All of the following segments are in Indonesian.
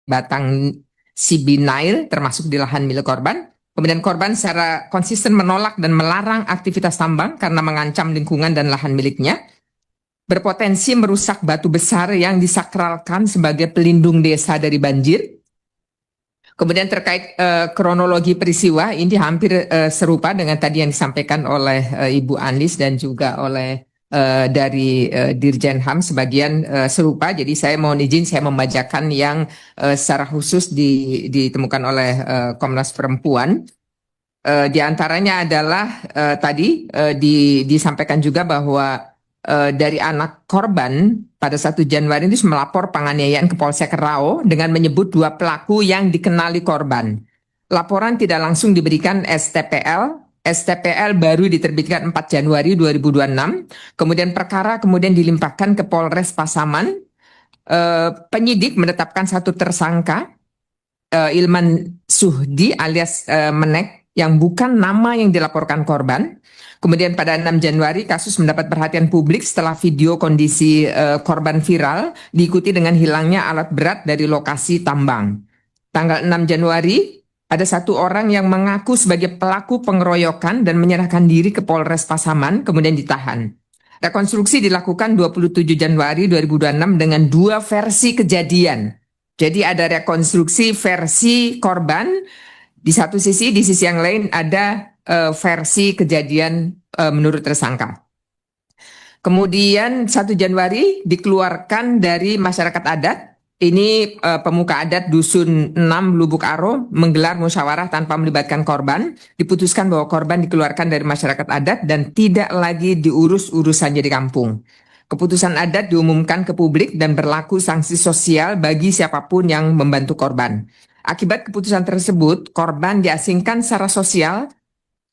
batang sibinail termasuk di lahan milik korban. Kemudian korban secara konsisten menolak dan melarang aktivitas tambang karena mengancam lingkungan dan lahan miliknya. Berpotensi merusak batu besar yang disakralkan sebagai pelindung desa dari banjir. Kemudian terkait kronologi peristiwa, ini hampir serupa dengan tadi yang disampaikan oleh Ibu Anis dan juga oleh dari Dirjen HAM sebagian serupa. Jadi saya mohon izin saya membacakan yang secara khusus ditemukan oleh Komnas Perempuan. Di antaranya adalah tadi disampaikan juga bahwa dari anak korban pada 1 Januari itu melapor penganiayaan ke Polsek Rao dengan menyebut 2 pelaku yang dikenali korban. Laporan tidak langsung diberikan STPL. STPL baru diterbitkan 4 Januari 2026. Kemudian perkara kemudian dilimpahkan ke Polres Pasaman. Penyidik menetapkan 1 tersangka, Ilman Suhdi alias Menek, yang bukan nama yang dilaporkan korban. Kemudian pada 6 Januari kasus mendapat perhatian publik setelah video kondisi korban viral diikuti dengan hilangnya alat berat dari lokasi tambang. Tanggal 6 Januari ada 1 orang yang mengaku sebagai pelaku pengeroyokan dan menyerahkan diri ke Polres Pasaman kemudian ditahan. Rekonstruksi dilakukan 27 Januari 2026 dengan 2 versi kejadian. Jadi ada rekonstruksi versi korban di satu sisi, di sisi yang lain ada versi kejadian menurut tersangka. Kemudian 1 Januari dikeluarkan dari masyarakat adat. Ini pemuka adat Dusun 6 Lubuk Aro menggelar musyawarah tanpa melibatkan korban. Diputuskan bahwa korban dikeluarkan dari masyarakat adat dan tidak lagi diurus urusannya di kampung. Keputusan adat diumumkan ke publik dan berlaku sanksi sosial bagi siapapun yang membantu korban. Akibat keputusan tersebut, korban diasingkan secara sosial,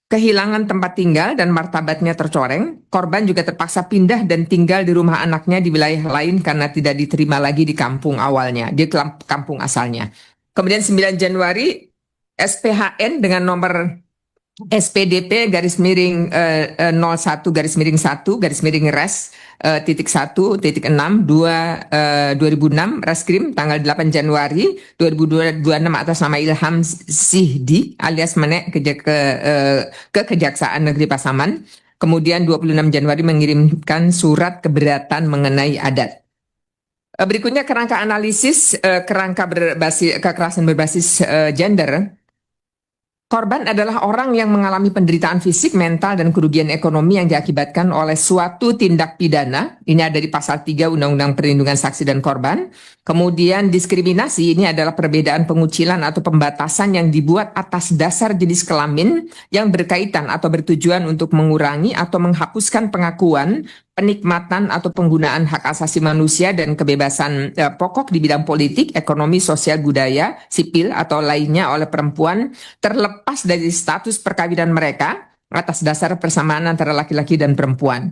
kehilangan tempat tinggal dan martabatnya tercoreng. Korban juga terpaksa pindah dan tinggal di rumah anaknya di wilayah lain karena tidak diterima lagi di kampung awalnya, di kampung asalnya. Kemudian 9 Januari, SPHN dengan nomor SPDP garis miring 01 garis miring 1 garis miring res titik 1 titik 6 2006 Reskrim tanggal 8 Januari 2026 atas nama Ilham Sihdi alias Menek ke Kejaksaan Negeri Pasaman. Kemudian 26 Januari mengirimkan surat keberatan mengenai adat. Berikutnya kerangka analisis kerangka kekerasan berbasis gender. Korban adalah orang yang mengalami penderitaan fisik, mental, dan kerugian ekonomi yang diakibatkan oleh suatu tindak pidana. Ini ada di pasal 3 Undang-Undang Perlindungan Saksi dan Korban. Kemudian diskriminasi ini adalah perbedaan pengucilan atau pembatasan yang dibuat atas dasar jenis kelamin yang berkaitan atau bertujuan untuk mengurangi atau menghapuskan pengakuan, penikmatan atau penggunaan hak asasi manusia dan kebebasan pokok di bidang politik, ekonomi, sosial, budaya, sipil, atau lainnya oleh perempuan terlepas dari status perkawinan mereka atas dasar persamaan antara laki-laki dan perempuan.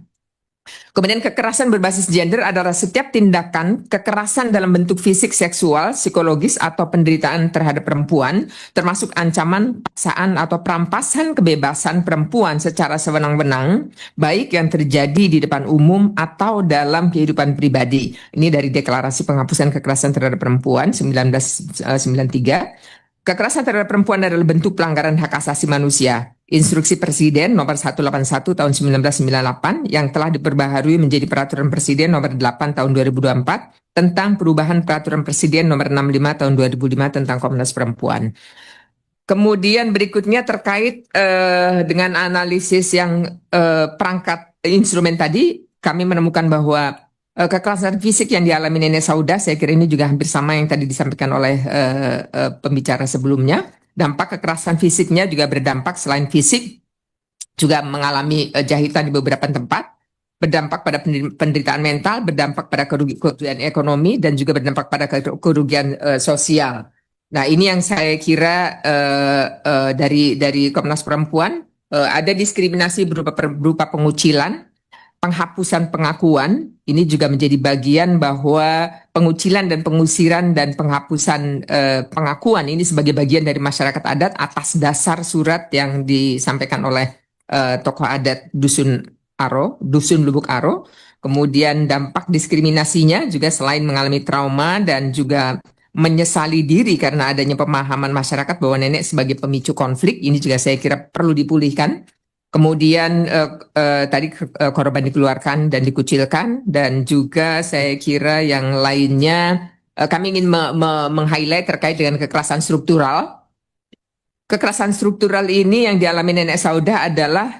Kemudian kekerasan berbasis gender adalah setiap tindakan kekerasan dalam bentuk fisik, seksual, psikologis, atau penderitaan terhadap perempuan, termasuk ancaman, paksaan, atau perampasan kebebasan perempuan secara sewenang-wenang, baik yang terjadi di depan umum atau dalam kehidupan pribadi. Ini dari Deklarasi Penghapusan Kekerasan Terhadap Perempuan 1993. Kekerasan terhadap perempuan adalah bentuk pelanggaran hak asasi manusia. Instruksi Presiden nomor 181 tahun 1998 yang telah diperbaharui menjadi Peraturan Presiden nomor 8 tahun 2024 tentang perubahan Peraturan Presiden nomor 65 tahun 2005 tentang Komnas Perempuan. Kemudian berikutnya terkait dengan analisis yang perangkat instrumen tadi, kami menemukan bahwa kekerasan fisik yang dialami Nenek Sauda, saya kira ini juga hampir sama yang tadi disampaikan oleh pembicara sebelumnya. Dampak kekerasan fisiknya juga berdampak selain fisik, juga mengalami jahitan di beberapa tempat, berdampak pada penderitaan mental, berdampak pada kerugian ekonomi, dan juga berdampak pada kerugian sosial. Nah, ini yang saya kira dari Komnas Perempuan, ada diskriminasi berupa pengucilan, penghapusan pengakuan, ini juga menjadi bagian bahwa pengucilan dan pengusiran dan penghapusan pengakuan ini sebagai bagian dari masyarakat adat atas dasar surat yang disampaikan oleh tokoh adat Dusun Lubuk Aro. Kemudian dampak diskriminasinya juga selain mengalami trauma dan juga menyesali diri karena adanya pemahaman masyarakat bahwa nenek sebagai pemicu konflik. Ini juga saya kira perlu dipulihkan. Kemudian tadi korban dikeluarkan dan dikucilkan, dan juga saya kira yang lainnya kami ingin meng-highlight terkait dengan kekerasan struktural. Kekerasan struktural ini yang dialami nenek Saudah adalah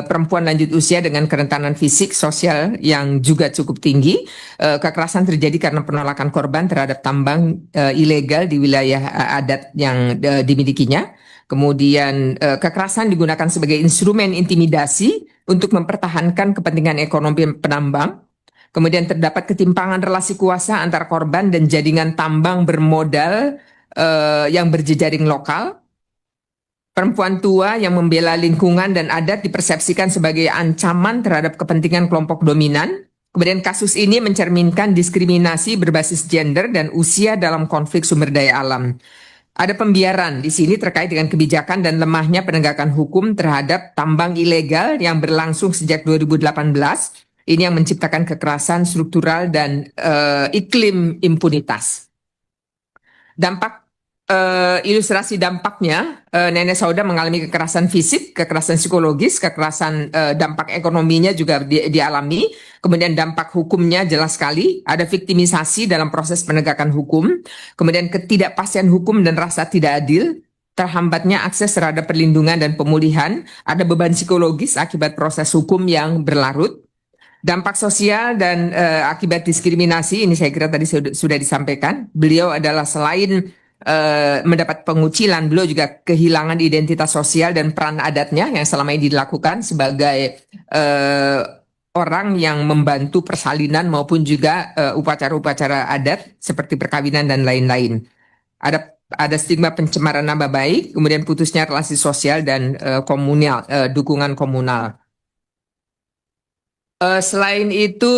perempuan lanjut usia dengan kerentanan fisik, sosial yang juga cukup tinggi. Kekerasan terjadi karena penolakan korban terhadap tambang ilegal di wilayah adat yang dimilikinya. Kemudian kekerasan digunakan sebagai instrumen intimidasi untuk mempertahankan kepentingan ekonomi penambang. Kemudian terdapat ketimpangan relasi kuasa antara korban dan jaringan tambang bermodal yang berjejaring lokal. Perempuan tua yang membela lingkungan dan adat dipersepsikan sebagai ancaman terhadap kepentingan kelompok dominan. Kemudian kasus ini mencerminkan diskriminasi berbasis gender dan usia dalam konflik sumber daya alam. Ada pembiaran di sini terkait dengan kebijakan dan lemahnya penegakan hukum terhadap tambang ilegal yang berlangsung sejak 2018. Ini yang menciptakan kekerasan struktural dan iklim impunitas. Dampak ilustrasi dampaknya, Nenek Saudah mengalami kekerasan fisik, kekerasan psikologis, kekerasan dampak ekonominya juga dialami. Kemudian dampak hukumnya jelas sekali, ada viktimisasi dalam proses penegakan hukum. Kemudian ketidakpastian hukum dan rasa tidak adil, terhambatnya akses terhadap perlindungan dan pemulihan, ada beban psikologis akibat proses hukum yang berlarut. Dampak sosial dan akibat diskriminasi, ini saya kira tadi sudah disampaikan. Beliau adalah selain mendapat pengucilan, beliau juga kehilangan identitas sosial dan peran adatnya yang selama ini dilakukan sebagai orang yang membantu persalinan maupun juga upacara-upacara adat seperti perkawinan dan lain-lain. Ada stigma pencemaran nama baik, kemudian putusnya relasi sosial dan komunal, dukungan komunal. Selain itu,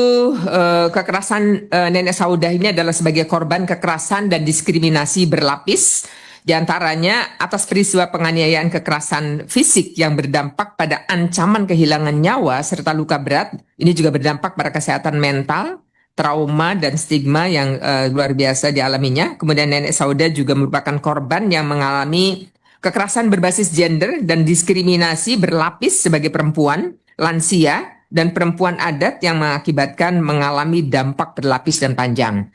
kekerasan Nenek Saudah ini adalah sebagai korban kekerasan dan diskriminasi berlapis, di antaranya atas peristiwa penganiayaan kekerasan fisik yang berdampak pada ancaman kehilangan nyawa serta luka berat. Ini juga berdampak pada kesehatan mental, trauma, dan stigma yang luar biasa dialaminya. Kemudian Nenek Saudah juga merupakan korban yang mengalami kekerasan berbasis gender dan diskriminasi berlapis sebagai perempuan, lansia, dan perempuan adat yang mengakibatkan mengalami dampak berlapis dan panjang.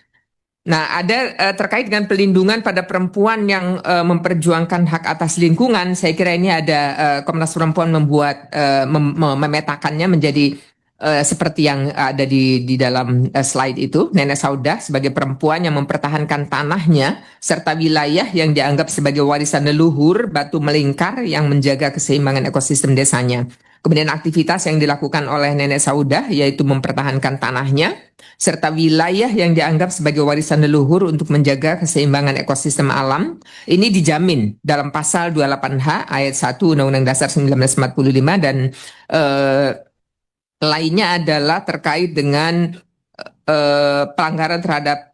Nah, ada terkait dengan pelindungan pada perempuan yang memperjuangkan hak atas lingkungan. Saya kira ini ada Komnas Perempuan membuat memetakannya menjadi seperti yang ada di dalam slide itu. Nenek Saudah sebagai perempuan yang mempertahankan tanahnya serta wilayah yang dianggap sebagai warisan leluhur batu melingkar yang menjaga keseimbangan ekosistem desanya. Kemudian aktivitas yang dilakukan oleh Nenek Saudah yaitu mempertahankan tanahnya serta wilayah yang dianggap sebagai warisan leluhur untuk menjaga keseimbangan ekosistem alam. Ini dijamin dalam pasal 28H ayat 1 Undang-Undang Dasar 1945 dan lainnya adalah terkait dengan pelanggaran terhadap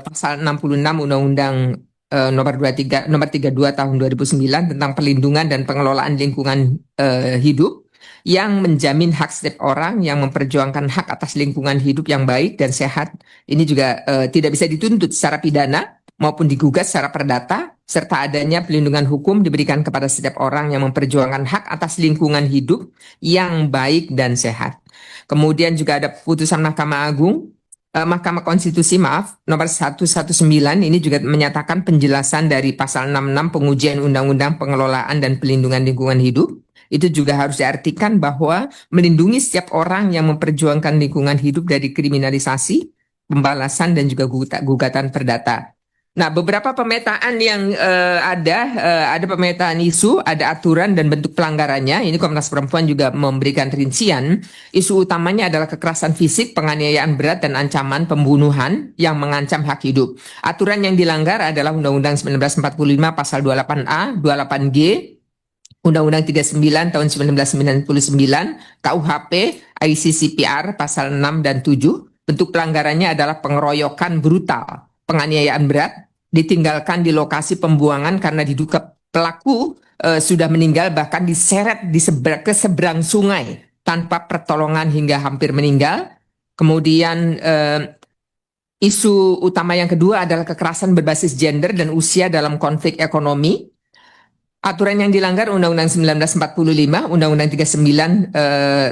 pasal 66 Undang-Undang nomor 32 tahun 2009 tentang perlindungan dan pengelolaan lingkungan hidup yang menjamin hak setiap orang yang memperjuangkan hak atas lingkungan hidup yang baik dan sehat. Ini juga tidak bisa dituntut secara pidana maupun digugat secara perdata, serta adanya pelindungan hukum diberikan kepada setiap orang yang memperjuangkan hak atas lingkungan hidup yang baik dan sehat. Kemudian juga ada putusan Mahkamah Agung, Mahkamah Konstitusi nomor 119, ini juga menyatakan penjelasan dari pasal 66 pengujian Undang-Undang Pengelolaan dan Pelindungan Lingkungan Hidup. Itu juga harus diartikan bahwa melindungi setiap orang yang memperjuangkan lingkungan hidup dari kriminalisasi, pembalasan, dan juga gugatan perdata. Nah, beberapa pemetaan yang ada pemetaan isu, ada aturan dan bentuk pelanggarannya. Ini Komnas Perempuan juga memberikan rincian. Isu utamanya adalah kekerasan fisik, penganiayaan berat, dan ancaman pembunuhan yang mengancam hak hidup. Aturan yang dilanggar adalah Undang-Undang 1945 pasal 28A, 28G, Undang-Undang 39 tahun 1999, KUHP, ICCPR pasal 6 dan 7. Bentuk pelanggarannya adalah pengeroyokan brutal, penganiayaan berat, ditinggalkan di lokasi pembuangan karena diduga pelaku sudah meninggal, bahkan diseret ke seberang sungai tanpa pertolongan hingga hampir meninggal. Kemudian Isu utama yang kedua adalah kekerasan berbasis gender dan usia dalam konflik ekonomi. Aturan yang dilanggar Undang-Undang 1945, Undang-Undang 39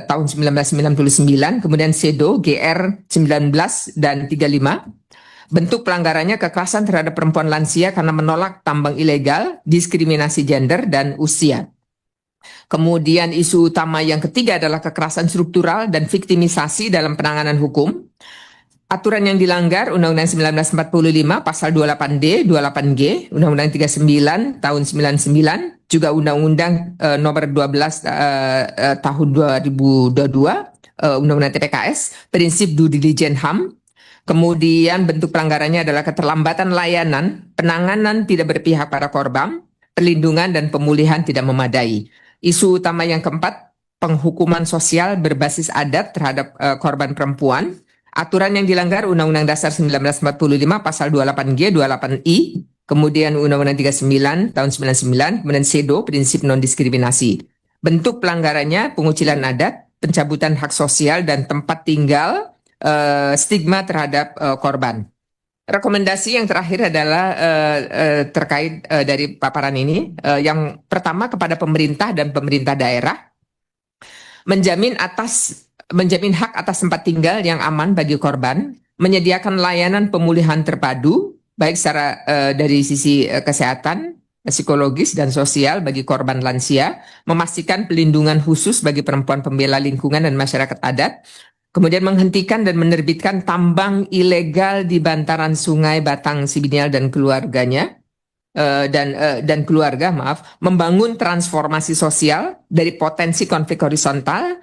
tahun 1999, kemudian SEDO, GR 19 dan 35. Bentuk pelanggarannya kekerasan terhadap perempuan lansia karena menolak tambang ilegal, diskriminasi gender, dan usia. Kemudian isu utama yang ketiga adalah kekerasan struktural dan viktimisasi dalam penanganan hukum. Aturan yang dilanggar Undang-Undang 1945 pasal 28D, 28G, Undang-Undang 39 tahun 99, juga Undang-Undang nomor 12 tahun 2022, Undang-Undang TPKS, prinsip due diligence HAM. Kemudian bentuk pelanggarannya adalah keterlambatan layanan, penanganan tidak berpihak pada korban, perlindungan dan pemulihan tidak memadai. Isu utama yang keempat, penghukuman sosial berbasis adat terhadap korban perempuan. Aturan yang dilanggar Undang-Undang Dasar 1945 pasal 28G, 28I, kemudian Undang-Undang 39 tahun 99, kemudian SEDO, prinsip non-diskriminasi. Bentuk pelanggarannya pengucilan adat, pencabutan hak sosial dan tempat tinggal, stigma terhadap korban. Rekomendasi yang terakhir adalah terkait dari paparan ini. Yang pertama kepada pemerintah dan pemerintah daerah menjamin hak atas tempat tinggal yang aman bagi korban, menyediakan layanan pemulihan terpadu baik secara dari sisi kesehatan, psikologis dan sosial bagi korban lansia, memastikan pelindungan khusus bagi perempuan pembela lingkungan dan masyarakat adat, kemudian menghentikan dan menerbitkan tambang ilegal di bantaran Sungai Batang Sibinial dan keluarganya. Dan keluarga, membangun transformasi sosial dari potensi konflik horizontal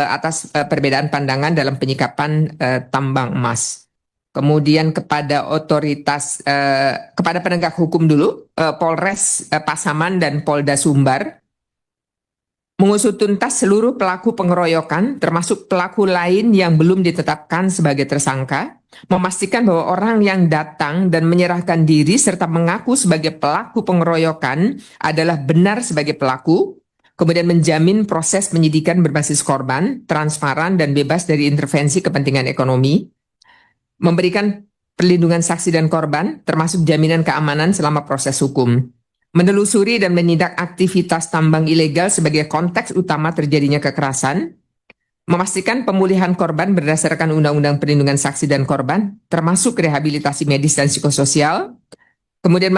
atas perbedaan pandangan dalam penyikapan tambang emas. Kemudian kepada otoritas, kepada penegak hukum dulu, Polres Pasaman dan Polda Sumbar, mengusut tuntas seluruh pelaku pengeroyokan, termasuk pelaku lain yang belum ditetapkan sebagai tersangka, memastikan bahwa orang yang datang dan menyerahkan diri serta mengaku sebagai pelaku pengeroyokan adalah benar sebagai pelaku, kemudian menjamin proses penyidikan berbasis korban, transparan dan bebas dari intervensi kepentingan ekonomi, memberikan perlindungan saksi dan korban, termasuk jaminan keamanan selama proses hukum, menelusuri dan menindak aktivitas tambang ilegal sebagai konteks utama terjadinya kekerasan, memastikan pemulihan korban berdasarkan Undang-Undang Perlindungan Saksi dan Korban, termasuk rehabilitasi medis dan psikososial, kemudian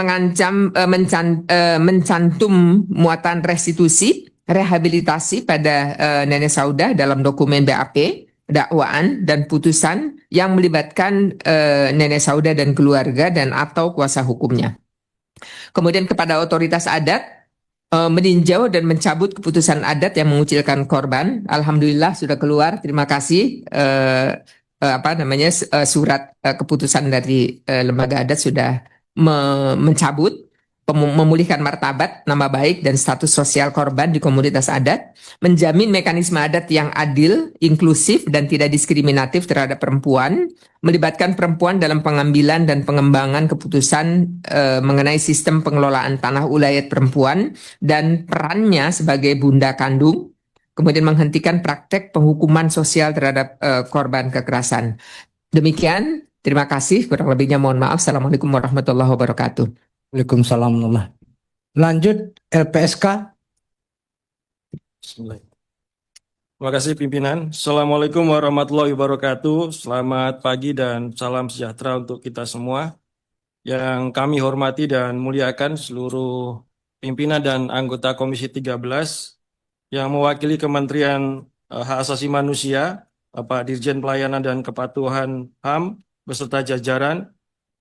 mencantum muatan restitusi, rehabilitasi pada Nenek Saudah dalam dokumen BAP, dakwaan dan putusan yang melibatkan Nenek Saudah dan keluarga dan atau kuasa hukumnya. Kemudian kepada otoritas adat meninjau dan mencabut keputusan adat yang mengucilkan korban. Alhamdulillah sudah keluar. Terima kasih. Surat keputusan dari lembaga adat sudah mencabut, memulihkan martabat, nama baik dan status sosial korban di komunitas adat, menjamin mekanisme adat yang adil, inklusif dan tidak diskriminatif terhadap perempuan, melibatkan perempuan dalam pengambilan dan pengembangan keputusan mengenai sistem pengelolaan tanah ulayat perempuan dan perannya sebagai bunda kandung, kemudian menghentikan praktek penghukuman sosial terhadap korban kekerasan. Demikian, terima kasih. Kurang lebihnya mohon maaf. Assalamualaikum warahmatullahi wabarakatuh. Waalaikumsalam. Lanjut LPSK. Bismillah. Terima kasih pimpinan. Assalamualaikum warahmatullahi wabarakatuh. Selamat pagi dan salam sejahtera untuk kita semua. Yang kami hormati dan muliakan seluruh pimpinan dan anggota Komisi 13 yang mewakili Kementerian Hak Asasi Manusia, Bapak Dirjen Pelayanan dan Kepatuhan HAM beserta jajaran,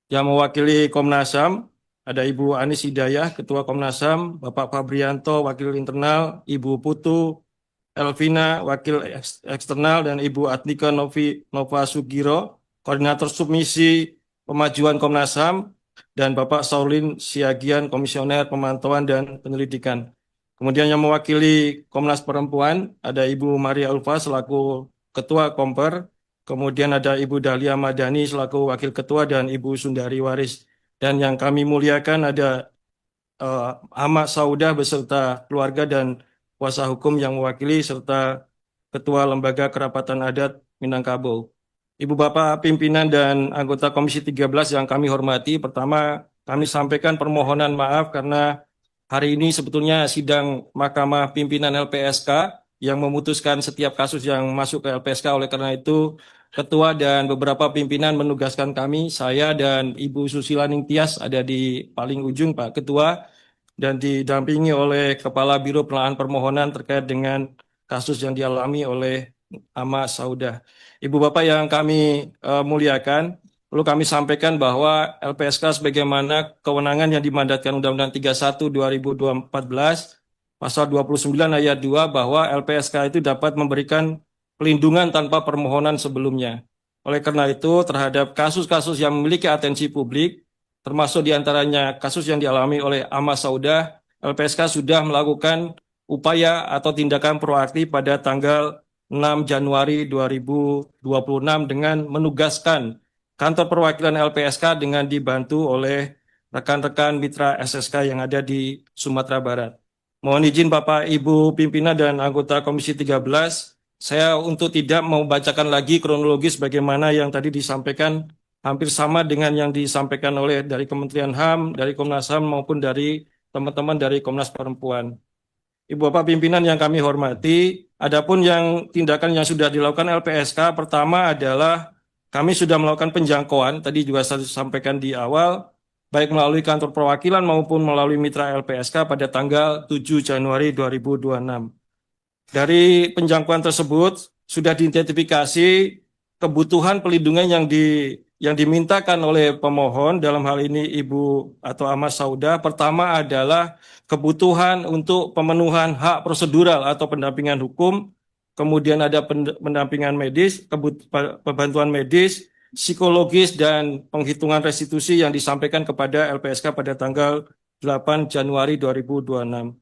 yang mewakili Komnas HAM, ada Ibu Anis Hidayah, Ketua Komnas HAM, Bapak Fabrianto, Wakil Internal, Ibu Putu Elvina, Wakil Eksternal, dan Ibu Atnika Nova Sugiro, Koordinator Submisi Pemajuan Komnas HAM, dan Bapak Saulin Siagian, Komisioner Pemantauan dan Penyelidikan. Kemudian yang mewakili Komnas Perempuan, ada Ibu Maria Ulfa selaku Ketua Komper, kemudian ada Ibu Dahlia Madani selaku Wakil Ketua, dan Ibu Sundari Waris. Dan yang kami muliakan ada Ahmad Saudah beserta keluarga dan kuasa hukum yang mewakili serta Ketua Lembaga Kerapatan Adat Minangkabau. Ibu Bapak pimpinan dan anggota Komisi 13 yang kami hormati, pertama kami sampaikan permohonan maaf karena hari ini sebetulnya sidang Mahkamah Pimpinan LPSK yang memutuskan setiap kasus yang masuk ke LPSK. Oleh karena itu, Ketua dan beberapa pimpinan menugaskan kami, saya dan Ibu Susila Ningtyas ada di paling ujung, Pak Ketua, dan didampingi oleh Kepala Biro Penelahan Permohonan terkait dengan kasus yang dialami oleh Ama Saudah. Ibu Bapak yang kami muliakan, perlu kami sampaikan bahwa LPSK sebagaimana kewenangan yang dimandatkan Undang-Undang 31 2014 Pasal 29 ayat 2 bahwa LPSK itu dapat memberikan pelindungan tanpa permohonan sebelumnya. Oleh karena itu, terhadap kasus-kasus yang memiliki atensi publik, termasuk diantaranya kasus yang dialami oleh Ama Saudah, LPSK sudah melakukan upaya atau tindakan proaktif pada tanggal 6 Januari 2026 dengan menugaskan kantor perwakilan LPSK dengan dibantu oleh rekan-rekan mitra SSK yang ada di Sumatera Barat. Mohon izin Bapak, Ibu pimpinan dan anggota Komisi 13, saya untuk tidak membacakan lagi kronologis bagaimana yang tadi disampaikan hampir sama dengan yang disampaikan oleh dari Kementerian HAM, dari Komnas HAM maupun dari teman-teman dari Komnas Perempuan. Ibu Bapak pimpinan yang kami hormati, adapun yang tindakan yang sudah dilakukan LPSK, pertama adalah kami sudah melakukan penjangkauan, tadi juga saya sampaikan di awal, baik melalui kantor perwakilan maupun melalui mitra LPSK pada tanggal 7 Januari 2026. Dari penjangkauan tersebut sudah diidentifikasi kebutuhan pelindungan yang dimintakan oleh pemohon, dalam hal ini Ibu atau Ama Saudah. Pertama adalah kebutuhan untuk pemenuhan hak prosedural atau pendampingan hukum, kemudian ada pendampingan medis, bantuan medis, psikologis, dan penghitungan restitusi yang disampaikan kepada LPSK pada tanggal 8 Januari 2026.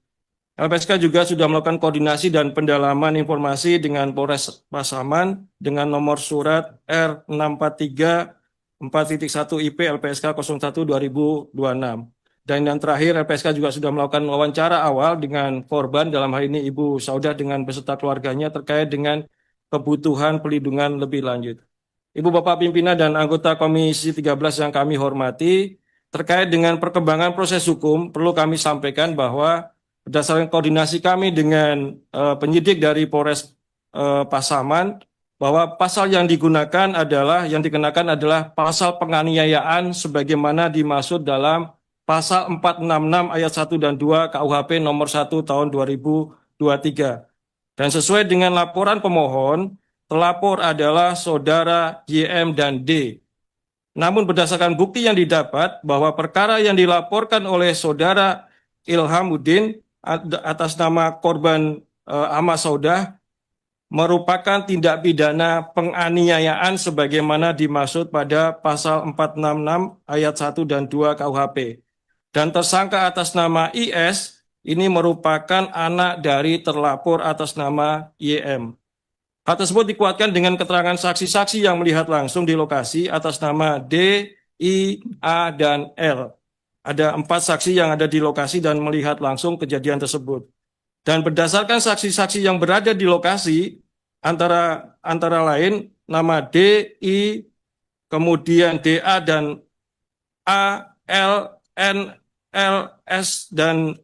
LPSK juga sudah melakukan koordinasi dan pendalaman informasi dengan Polres Pasaman dengan nomor surat R643 4.1 IP LPSK 01 2026. Dan yang terakhir, LPSK juga sudah melakukan wawancara awal dengan korban, dalam hal ini Ibu Saudah dengan beserta keluarganya terkait dengan kebutuhan pelindungan lebih lanjut. Ibu Bapak pimpinan dan anggota Komisi 13 yang kami hormati, terkait dengan perkembangan proses hukum, perlu kami sampaikan bahwa berdasarkan koordinasi kami dengan penyidik dari Polres Pasaman, bahwa pasal yang dikenakan adalah pasal penganiayaan sebagaimana dimaksud dalam pasal 466 ayat 1 dan 2 KUHP nomor 1 tahun 2023. Dan sesuai dengan laporan pemohon, telapor adalah saudara YM dan D. Namun berdasarkan bukti yang didapat bahwa perkara yang dilaporkan oleh saudara Ilhamuddin atas nama korban Ama Saudah merupakan tindak pidana penganiayaan sebagaimana dimaksud pada pasal 466 ayat 1 dan 2 KUHP. Dan tersangka atas nama IS ini merupakan anak dari terlapor atas nama YM. Hal tersebut dikuatkan dengan keterangan saksi-saksi yang melihat langsung di lokasi atas nama D, I, A, dan L. Ada 4 saksi yang ada di lokasi dan melihat langsung kejadian tersebut. Dan berdasarkan saksi-saksi yang berada di lokasi, antara lain nama D, I, kemudian DA dan A, L, N, L, S, dan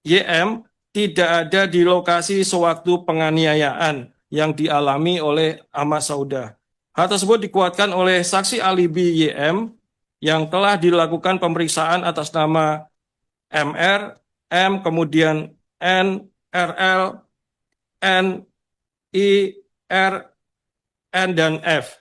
YM tidak ada di lokasi sewaktu penganiayaan yang dialami oleh Ama Saudah. Hal tersebut dikuatkan oleh saksi alibi YM yang telah dilakukan pemeriksaan atas nama MR, M, kemudian N, RL, N, I, R, N, dan F.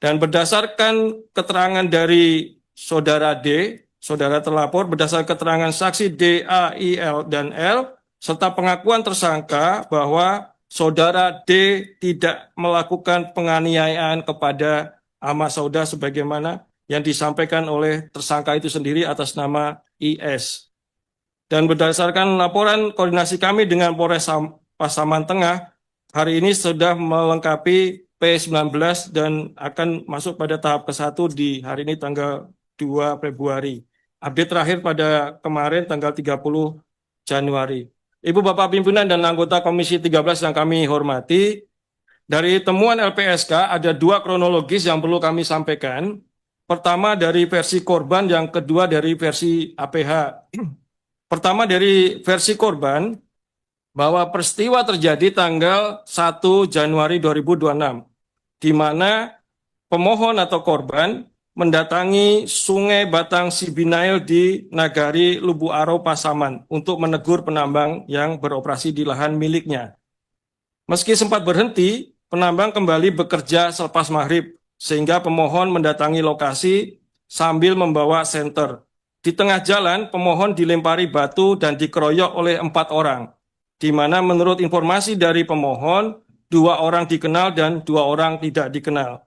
Dan berdasarkan keterangan dari saudara D, saudara terlapor, berdasarkan keterangan saksi D, A, I, L, dan L, serta pengakuan tersangka bahwa saudara D tidak melakukan penganiayaan kepada Ama Saudah sebagaimana yang disampaikan oleh tersangka itu sendiri atas nama IS. Dan berdasarkan laporan koordinasi kami dengan Polres Pasaman Tengah, hari ini sudah melengkapi P19 dan akan masuk pada tahap ke-1 di hari ini tanggal 2 Februari. Update terakhir pada kemarin tanggal 30 Januari. Ibu Bapak pimpinan dan anggota Komisi 13 yang kami hormati, Dari temuan LPSK ada dua kronologis yang perlu kami sampaikan. Pertama dari versi korban, yang kedua dari versi APH. Pertama dari versi korban, bahwa peristiwa terjadi tanggal 1 Januari 2026, di mana pemohon atau korban mendatangi Sungai Batang Sibinail di Nagari Lubu Aro Pasaman untuk menegur penambang yang beroperasi di lahan miliknya. Meski sempat berhenti, penambang kembali bekerja selepas maghrib, sehingga pemohon mendatangi lokasi sambil membawa senter. Di tengah jalan, pemohon dilempari batu dan dikeroyok oleh 4 orang, di mana menurut informasi dari pemohon, 2 orang dikenal dan 2 orang tidak dikenal.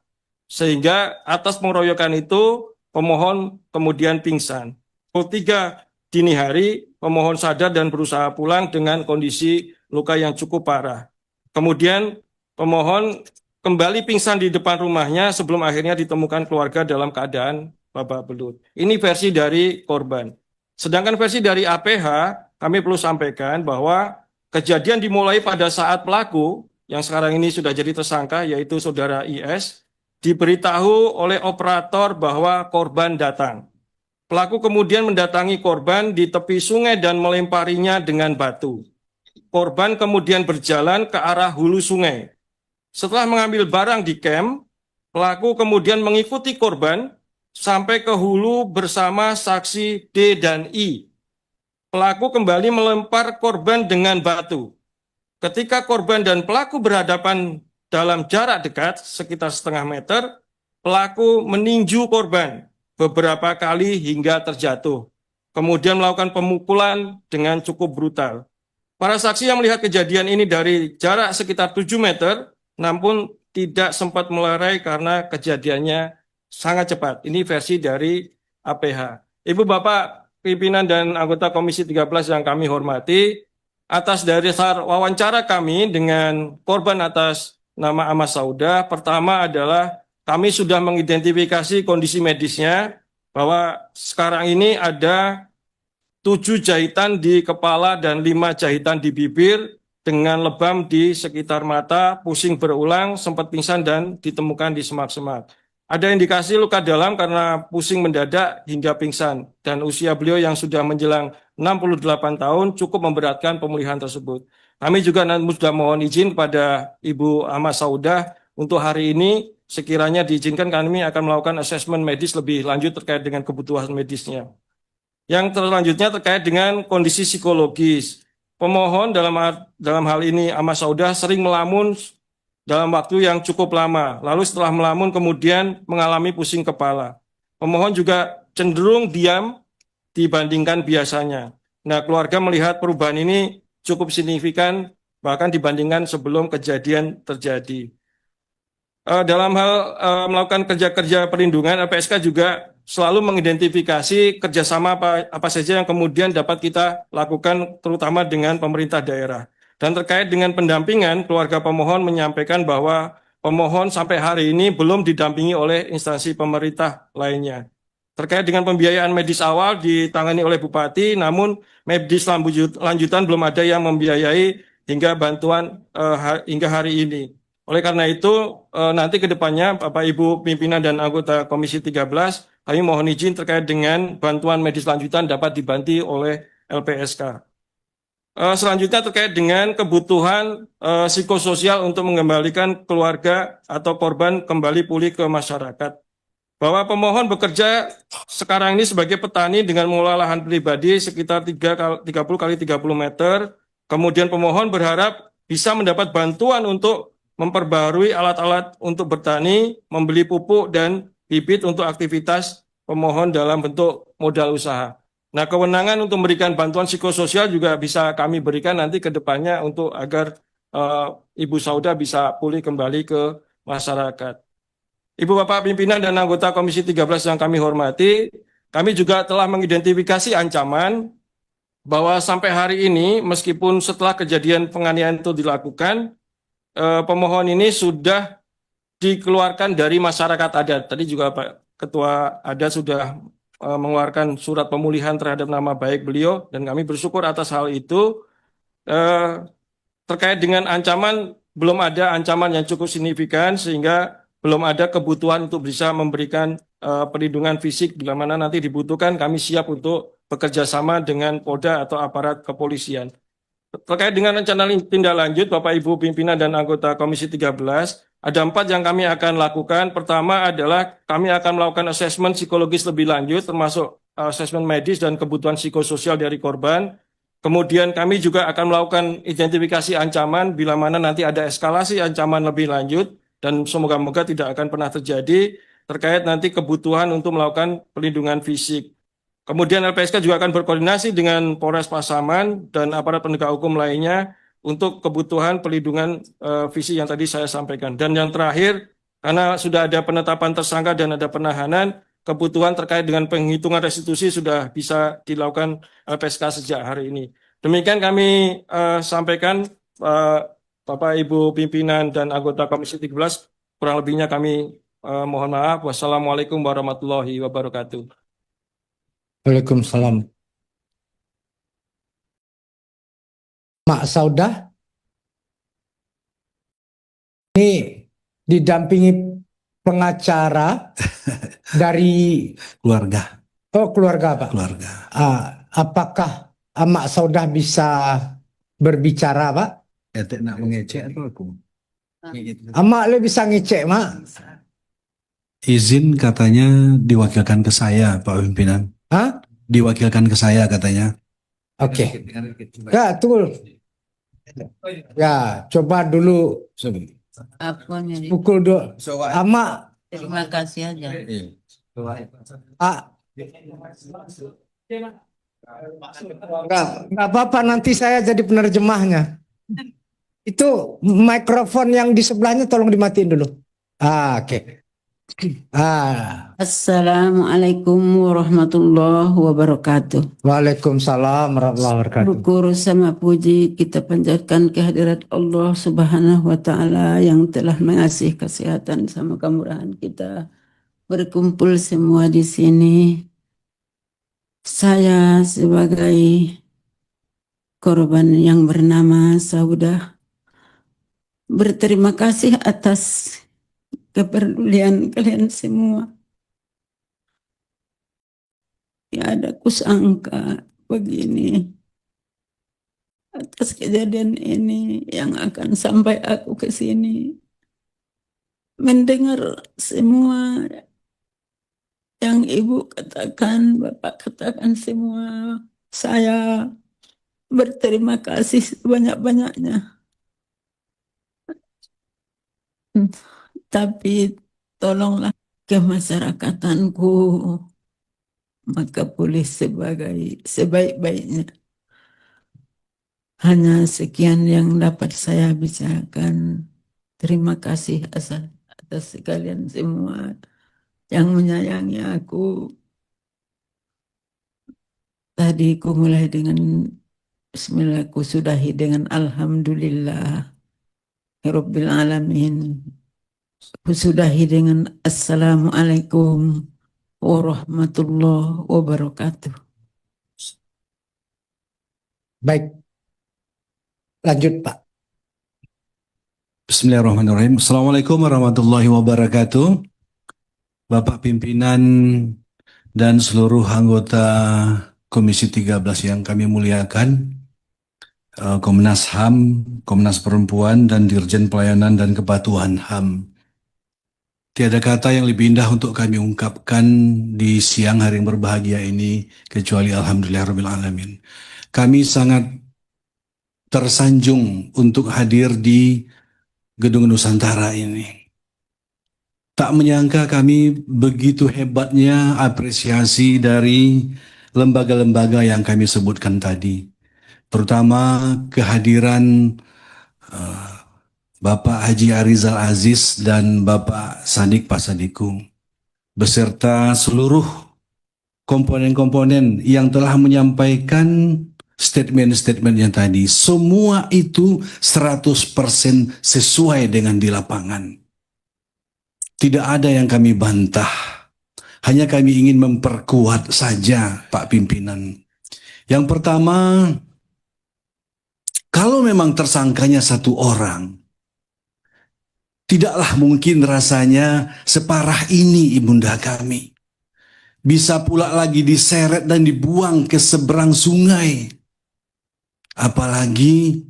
Sehingga atas pengeroyokan itu, pemohon kemudian pingsan. Pukul 3 dini hari, pemohon sadar dan berusaha pulang dengan kondisi luka yang cukup parah. Kemudian pemohon kembali pingsan di depan rumahnya sebelum akhirnya ditemukan keluarga dalam keadaan babak belut. Ini versi dari korban. Sedangkan versi dari APH, kami perlu sampaikan bahwa kejadian dimulai pada saat pelaku, yang sekarang ini sudah jadi tersangka, yaitu saudara IS, diberitahu oleh operator bahwa korban datang. Pelaku kemudian mendatangi korban di tepi sungai dan melemparinya dengan batu. Korban kemudian berjalan ke arah hulu sungai. Setelah mengambil barang di camp, pelaku kemudian mengikuti korban sampai ke hulu bersama saksi D dan I. Pelaku kembali melempar korban dengan batu. Ketika korban dan pelaku berhadapan dalam jarak dekat, sekitar setengah meter, pelaku meninju korban beberapa kali hingga terjatuh. Kemudian melakukan pemukulan dengan cukup brutal. Para saksi yang melihat kejadian ini dari jarak sekitar 7 meter, namun tidak sempat melerai karena kejadiannya sangat cepat. Ini versi dari APH. Ibu Bapak pimpinan dan anggota Komisi 13 yang kami hormati, atas dasar wawancara kami dengan korban atas nama Ahmad Saudah, pertama adalah kami sudah mengidentifikasi kondisi medisnya, bahwa sekarang ini ada 7 jahitan di kepala dan 5 jahitan di bibir dengan lebam di sekitar mata, pusing berulang, sempat pingsan dan ditemukan di semak-semak. Ada indikasi luka dalam karena pusing mendadak hingga pingsan, dan usia beliau yang sudah menjelang 68 tahun cukup memberatkan pemulihan tersebut. Kami juga sudah mohon izin kepada Ibu Ahmad Saudah untuk hari ini sekiranya diizinkan kami akan melakukan asesmen medis lebih lanjut terkait dengan kebutuhan medisnya. Yang selanjutnya terkait dengan kondisi psikologis. Pemohon dalam hal ini Ahmad Saudah sering melamun dalam waktu yang cukup lama. Lalu setelah melamun kemudian mengalami pusing kepala. Pemohon juga cenderung diam dibandingkan biasanya. Nah, keluarga melihat perubahan ini cukup signifikan bahkan dibandingkan sebelum kejadian terjadi. Dalam hal melakukan kerja-kerja perlindungan, LPSK juga selalu mengidentifikasi kerjasama apa saja yang kemudian dapat kita lakukan terutama dengan pemerintah daerah. Dan terkait dengan pendampingan, keluarga pemohon menyampaikan bahwa pemohon sampai hari ini belum didampingi oleh instansi pemerintah lainnya. Terkait dengan pembiayaan medis awal ditangani oleh Bupati, namun medis lanjutan belum ada yang membiayai hingga bantuan hingga hari ini. Oleh karena itu, nanti ke depannya Bapak Ibu pimpinan dan anggota Komisi 13, kami mohon izin terkait dengan bantuan medis lanjutan dapat dibantu oleh LPSK. Selanjutnya terkait dengan kebutuhan psikososial untuk mengembalikan keluarga atau korban kembali pulih ke masyarakat. Bahwa pemohon bekerja sekarang ini sebagai petani dengan mengelola lahan pribadi sekitar 30 kali 30 meter. Kemudian pemohon berharap bisa mendapat bantuan untuk memperbarui alat-alat untuk bertani, membeli pupuk dan bibit untuk aktivitas pemohon dalam bentuk modal usaha. Nah, kewenangan untuk memberikan bantuan psikososial juga bisa kami berikan nanti ke depannya untuk agar Ibu Saudah bisa pulih kembali ke masyarakat. Ibu Bapak pimpinan dan anggota Komisi 13 yang kami hormati, kami juga telah mengidentifikasi ancaman bahwa sampai hari ini meskipun setelah kejadian penganiayaan itu dilakukan, pemohon ini sudah dikeluarkan dari masyarakat adat. Tadi juga Pak Ketua Adat sudah mengeluarkan surat pemulihan terhadap nama baik beliau, dan kami bersyukur atas hal itu. Terkait dengan ancaman belum ada ancaman yang cukup signifikan sehingga belum ada kebutuhan untuk bisa memberikan perlindungan fisik bila mana nanti dibutuhkan kami siap untuk bekerja sama dengan Polda atau aparat kepolisian. Terkait dengan rencana tindak lanjut Bapak Ibu pimpinan dan anggota Komisi 13, ada 4 yang kami akan lakukan. Pertama adalah kami akan melakukan asesmen psikologis lebih lanjut termasuk asesmen medis dan kebutuhan psikososial dari korban. Kemudian kami juga akan melakukan identifikasi ancaman bila mana nanti ada eskalasi ancaman lebih lanjut dan semoga-moga tidak akan pernah terjadi terkait nanti kebutuhan untuk melakukan perlindungan fisik. Kemudian LPSK juga akan berkoordinasi dengan Polres Pasaman dan aparat penegak hukum lainnya untuk kebutuhan perlindungan fisik yang tadi saya sampaikan. Dan yang terakhir, karena sudah ada penetapan tersangka dan ada penahanan, kebutuhan terkait dengan penghitungan restitusi sudah bisa dilakukan LPSK sejak hari ini. Demikian kami sampaikan Bapak Ibu pimpinan dan anggota Komisi 13, kurang lebihnya kami mohon maaf. Wassalamualaikum warahmatullahi wabarakatuh. Waalaikumsalam. Mak Saudah ini didampingi pengacara dari Keluarga, keluarga Pak. keluarga. Apakah Mak Saudah bisa berbicara Pak? Etek nak mengecek atau aku? Mak le bisa ngecek Mak? Izin katanya diwakilkan ke saya, Pak Pimpinan. Hah? Diwakilkan ke saya katanya. Oke. Ya, tunggu. Ya, coba dulu Apanya? pukul 2. Mak, Terima kasih aja. nggak apa-apa nanti saya jadi penerjemahnya. Itu mikrofon yang di sebelahnya tolong dimatiin dulu. Oke. Assalamualaikum warahmatullahi wabarakatuh. Waalaikumsalam warahmatullahi wabarakatuh. Syukur sama puji kita panjatkan kehadirat Allah Subhanahu wa taala yang telah mengasih kesehatan sama kemurahan kita berkumpul semua di sini. Saya sebagai korban yang bernama Saudah berterima kasih atas kepedulian kalian semua. Ya ada kusangka begini atas kejadian ini yang akan sampai aku ke sini. Mendengar semua yang Ibu katakan, Bapak katakan semua, saya berterima kasih sebanyak-banyaknya. Tapi tolonglah kemasyarakatanku, maka boleh sebagai sebaik-baiknya. Hanya sekian yang dapat saya bicarakan. Terima kasih atas sekalian semua yang menyayangi aku. Tadi ku mulai dengan Bismillah, ku sudahi dengan Alhamdulillah Rabbil Alamin. Sudahi dengan Assalamualaikum warahmatullahi wabarakatuh. Baik. Lanjut Pak. Bismillahirrahmanirrahim. Assalamualaikum warahmatullahi wabarakatuh. Bapak pimpinan dan seluruh anggota Komisi 13 yang kami muliakan, Komnas HAM, Komnas Perempuan, dan Dirjen Pelayanan dan Kepatuhan HAM. Tiada kata yang lebih indah untuk kami ungkapkan di siang hari yang berbahagia ini kecuali Alhamdulillahirabbil alamin. Kami sangat tersanjung untuk hadir di Gedung Nusantara ini. Tak menyangka kami begitu hebatnya apresiasi dari lembaga-lembaga yang kami sebutkan tadi. Terutama kehadiran Bapak Haji Arizal Aziz dan Bapak Sadik Pasadiku beserta seluruh komponen-komponen yang telah menyampaikan statement-statement yang tadi. Semua itu 100% sesuai dengan di lapangan. Tidak ada yang kami bantah. Hanya kami ingin memperkuat saja Pak Pimpinan. Yang pertama, kalau memang tersangkanya satu orang, Tidaklah mungkin rasanya separah ini ibunda kami. Bisa pula lagi diseret dan dibuang ke seberang sungai. Apalagi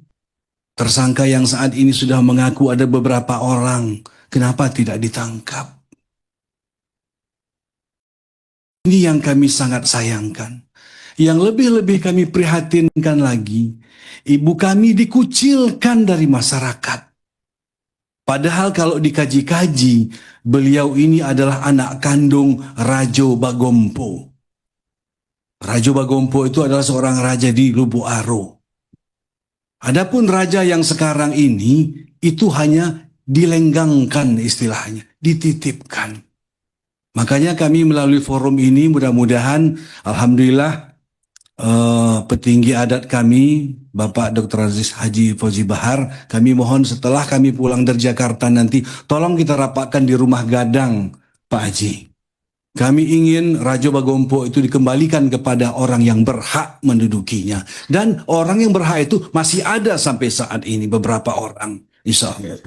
tersangka yang saat ini sudah mengaku ada beberapa orang. Kenapa tidak ditangkap? Ini yang kami sangat sayangkan. Yang lebih-lebih kami prihatinkan lagi, ibu kami dikucilkan dari masyarakat. Padahal kalau dikaji-kaji, beliau ini adalah anak kandung Rajo Bagompo. Rajo Bagompo itu adalah seorang raja di Lubuk Aro. Adapun raja yang sekarang ini, itu hanya dilenggangkan istilahnya, dititipkan. Makanya kami melalui forum ini mudah-mudahan, alhamdulillah, petinggi adat kami, Bapak Dr. Aziz Haji Fauzi Bahar, kami mohon setelah kami pulang dari Jakarta nanti, tolong kita rapatkan di rumah Gadang, Pak Haji. Kami ingin Rajo Bagompo itu dikembalikan kepada orang yang berhak mendudukinya. Dan orang yang berhak itu masih ada sampai saat ini, beberapa orang. Insya Allah.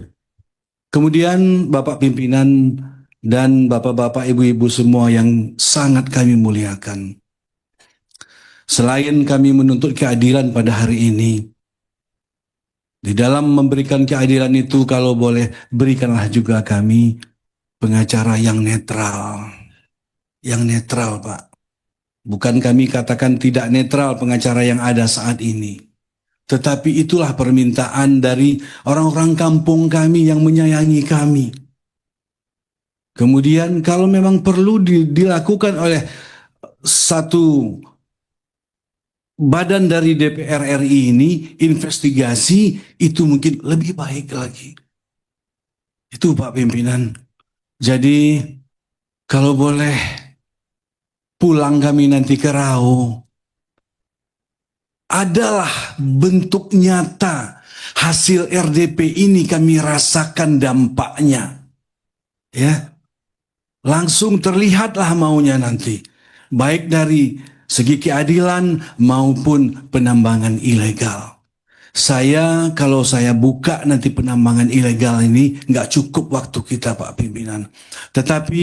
Kemudian Bapak pimpinan dan bapak-bapak ibu-ibu semua yang sangat kami muliakan. Selain kami menuntut keadilan pada hari ini, di dalam memberikan keadilan itu kalau boleh berikanlah juga kami pengacara yang netral. Yang netral, Pak. Bukan kami katakan tidak netral pengacara yang ada saat ini. Tetapi itulah permintaan dari orang-orang kampung kami yang menyayangi kami. Kemudian kalau memang perlu dilakukan oleh satu badan dari DPR RI ini, investigasi itu mungkin lebih baik lagi. Itu Pak Pimpinan. Jadi kalau boleh pulang kami nanti ke Rau, adalah bentuk nyata hasil RDP ini kami rasakan dampaknya. Ya. Langsung terlihatlah maunya nanti. Baik dari segi keadilan maupun penambangan ilegal. Kalau saya buka nanti penambangan ilegal ini nggak cukup waktu kita Pak Pimpinan. Tetapi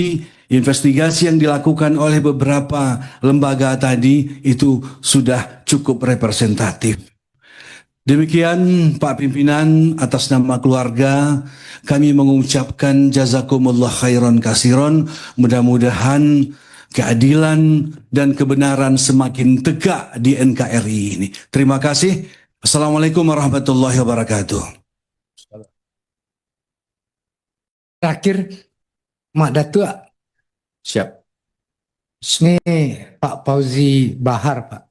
investigasi yang dilakukan oleh beberapa lembaga tadi itu sudah cukup representatif. Demikian Pak Pimpinan, atas nama keluarga kami mengucapkan jazakumullah khairan kasiron. Mudah-mudahan keadilan dan kebenaran semakin tegak di NKRI ini. Terima kasih. Assalamualaikum warahmatullahi wabarakatuh. Terakhir, Mak Datuk, Siap. ini Pak Fauzi Bahar, Pak.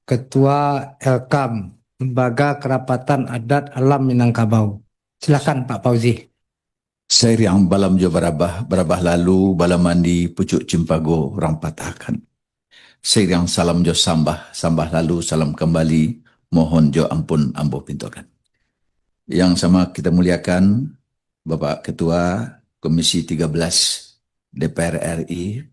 Ketua Elkam, Lembaga Kerapatan Adat Alam Minangkabau. Silakan Pak Fauzi. Saya yang balam jo barabah lalu balam mandi pucuk cimpago orang patahkan. Saya yang salam jo sambah lalu salam kembali mohon jo ampun ambo pintokan. Yang sama kita muliakan Bapak Ketua Komisi 13 DPR RI,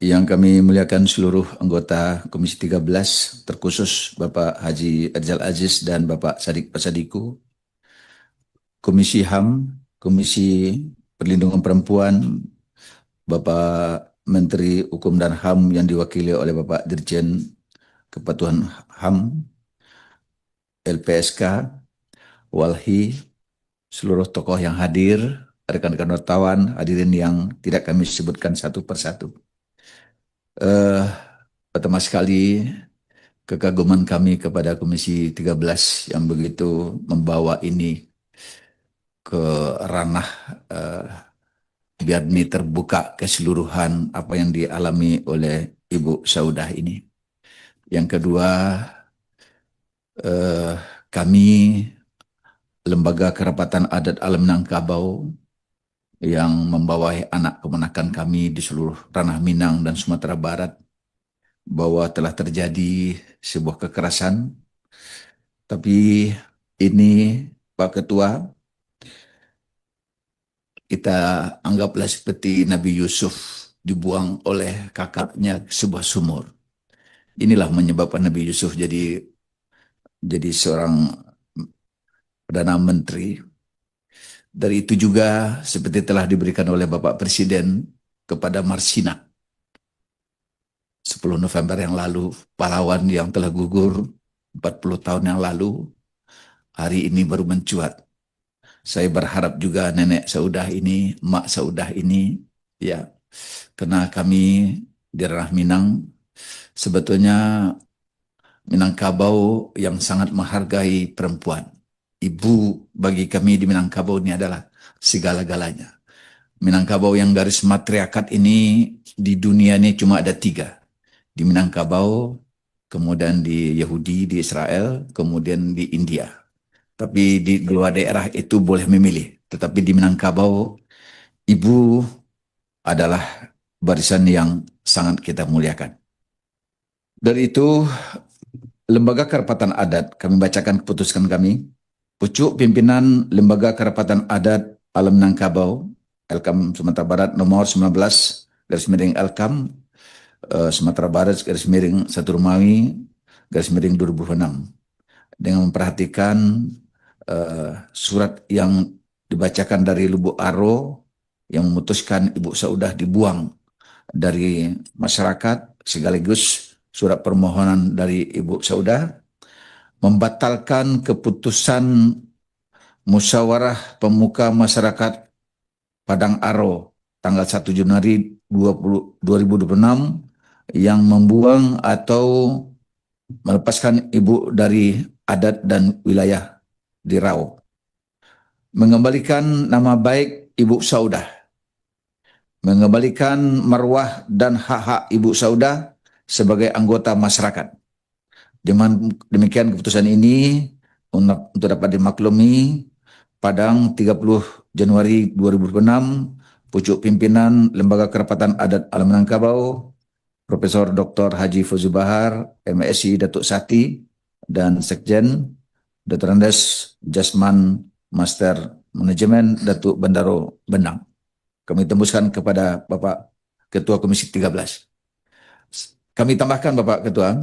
yang kami muliakan seluruh anggota Komisi 13, terkhusus Bapak Haji Rizal Aziz dan Bapak Sadik Pasadiku, Komisi HAM, Komisi Perlindungan Perempuan, Bapak Menteri Hukum dan HAM yang diwakili oleh Bapak Dirjen Kepatuhan HAM, LPSK, Walhi, seluruh tokoh yang hadir, rekan-rekan wartawan, hadirin yang tidak kami sebutkan satu persatu. Pertama sekali kekaguman kami kepada Komisi 13 yang begitu membawa ini ke ranah biar ini terbuka keseluruhan apa yang dialami oleh Ibu Saudah ini. Yang kedua, kami Lembaga Kerapatan Adat Alam Minangkabau yang membawahi anak kemenakan kami di seluruh ranah Minang dan Sumatera Barat, bahwa telah terjadi sebuah kekerasan. Tapi ini Pak Ketua, kita anggaplah seperti Nabi Yusuf dibuang oleh kakaknya ke sebuah sumur. Inilah menyebabkan Nabi Yusuf jadi seorang Perdana Menteri. Dari itu juga seperti telah diberikan oleh Bapak Presiden kepada Marsina 10 November yang lalu, pahlawan yang telah gugur 40 tahun yang lalu, hari ini baru mencuat. Saya berharap juga nenek Saudah ini, mak Saudah ini, ya, karena kami di ranah Minang, sebetulnya Minangkabau yang sangat menghargai perempuan. Ibu bagi kami di Minangkabau ini adalah segala-galanya. Minangkabau yang garis matriarkat ini di dunia ini cuma ada 3. Di Minangkabau, kemudian di Yahudi, di Israel, kemudian di India. Tapi di dua daerah itu boleh memilih. Tetapi di Minangkabau, ibu adalah barisan yang sangat kita muliakan. Dari itu, Lembaga Kerapatan Adat, kami bacakan keputusan kami. Pucuk pimpinan Lembaga Kerapatan Adat Alam Minangkabau, Elkam Sumatera Barat nomor 19, garis miring Elkam, Sumatera Barat, garis miring 1 Romawi, garis miring 2006. Dengan memperhatikan surat yang dibacakan dari Lubuk Aro yang memutuskan Ibu Saudah dibuang dari masyarakat, sekaligus surat permohonan dari Ibu Saudah membatalkan keputusan Musyawarah Pemuka Masyarakat Padang Aro tanggal 1 Januari 2026 yang membuang atau melepaskan ibu dari adat dan wilayah di Rau. Mengembalikan nama baik Ibu Saudah. Mengembalikan marwah dan hak-hak Ibu Saudah sebagai anggota masyarakat. Dengan demikian keputusan ini untuk dapat dimaklumi, Padang 30 Januari 2026, pucuk pimpinan Lembaga Kerapatan Adat Alam Minangkabau, Profesor Dr. Haji Fauzi Bahar, MSI Datuk Sati, dan Sekjen Dr. Andes Jasman Master Manajemen Datuk Bendaro Benang. Kami tembuskan kepada Bapak Ketua Komisi 13. Kami tambahkan Bapak Ketua,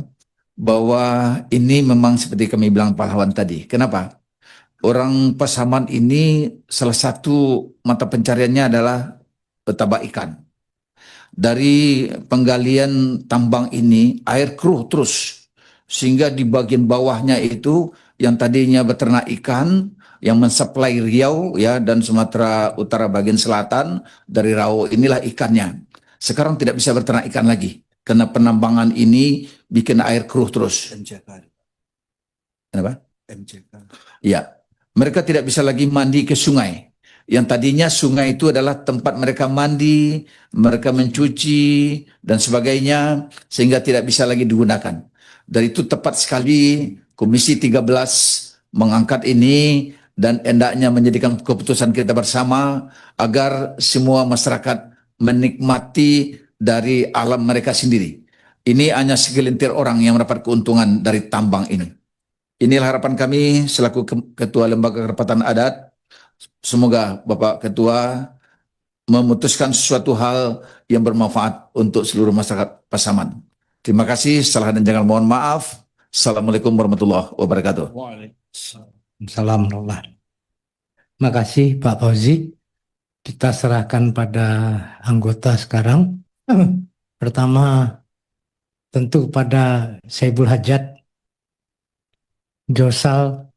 bahwa ini memang seperti kami bilang pahlawan tadi. Kenapa? Orang Pasaman ini salah satu mata pencariannya adalah bertabak ikan. Dari penggalian tambang ini air keruh terus, sehingga di bagian bawahnya itu yang tadinya beternak ikan yang mensuplai Riau ya dan Sumatera Utara bagian selatan, dari Rau inilah ikannya. Sekarang tidak bisa beternak ikan lagi karena penambangan ini bikin air keruh terus. MCK. Kenapa? MCK. Ya, mereka tidak bisa lagi mandi ke sungai. Yang tadinya sungai itu adalah tempat mereka mandi, mereka mencuci, dan sebagainya, sehingga tidak bisa lagi digunakan. Dari itu tepat sekali Komisi 13 mengangkat ini dan hendaknya menjadikan keputusan kita bersama agar semua masyarakat menikmati dari alam mereka sendiri. Ini hanya segelintir orang yang mendapat keuntungan dari tambang ini. Inilah harapan kami selaku Ketua Lembaga Kerapatan Adat. Semoga Bapak Ketua memutuskan sesuatu hal yang bermanfaat untuk seluruh masyarakat Pasaman. Terima kasih. Salah dan jangan mohon maaf. Assalamualaikum warahmatullahi wabarakatuh. Salam Allah. Terima kasih Pak Fauzi. Kita serahkan pada anggota sekarang. Pertama tentu kepada Saibul Hajat, Josal.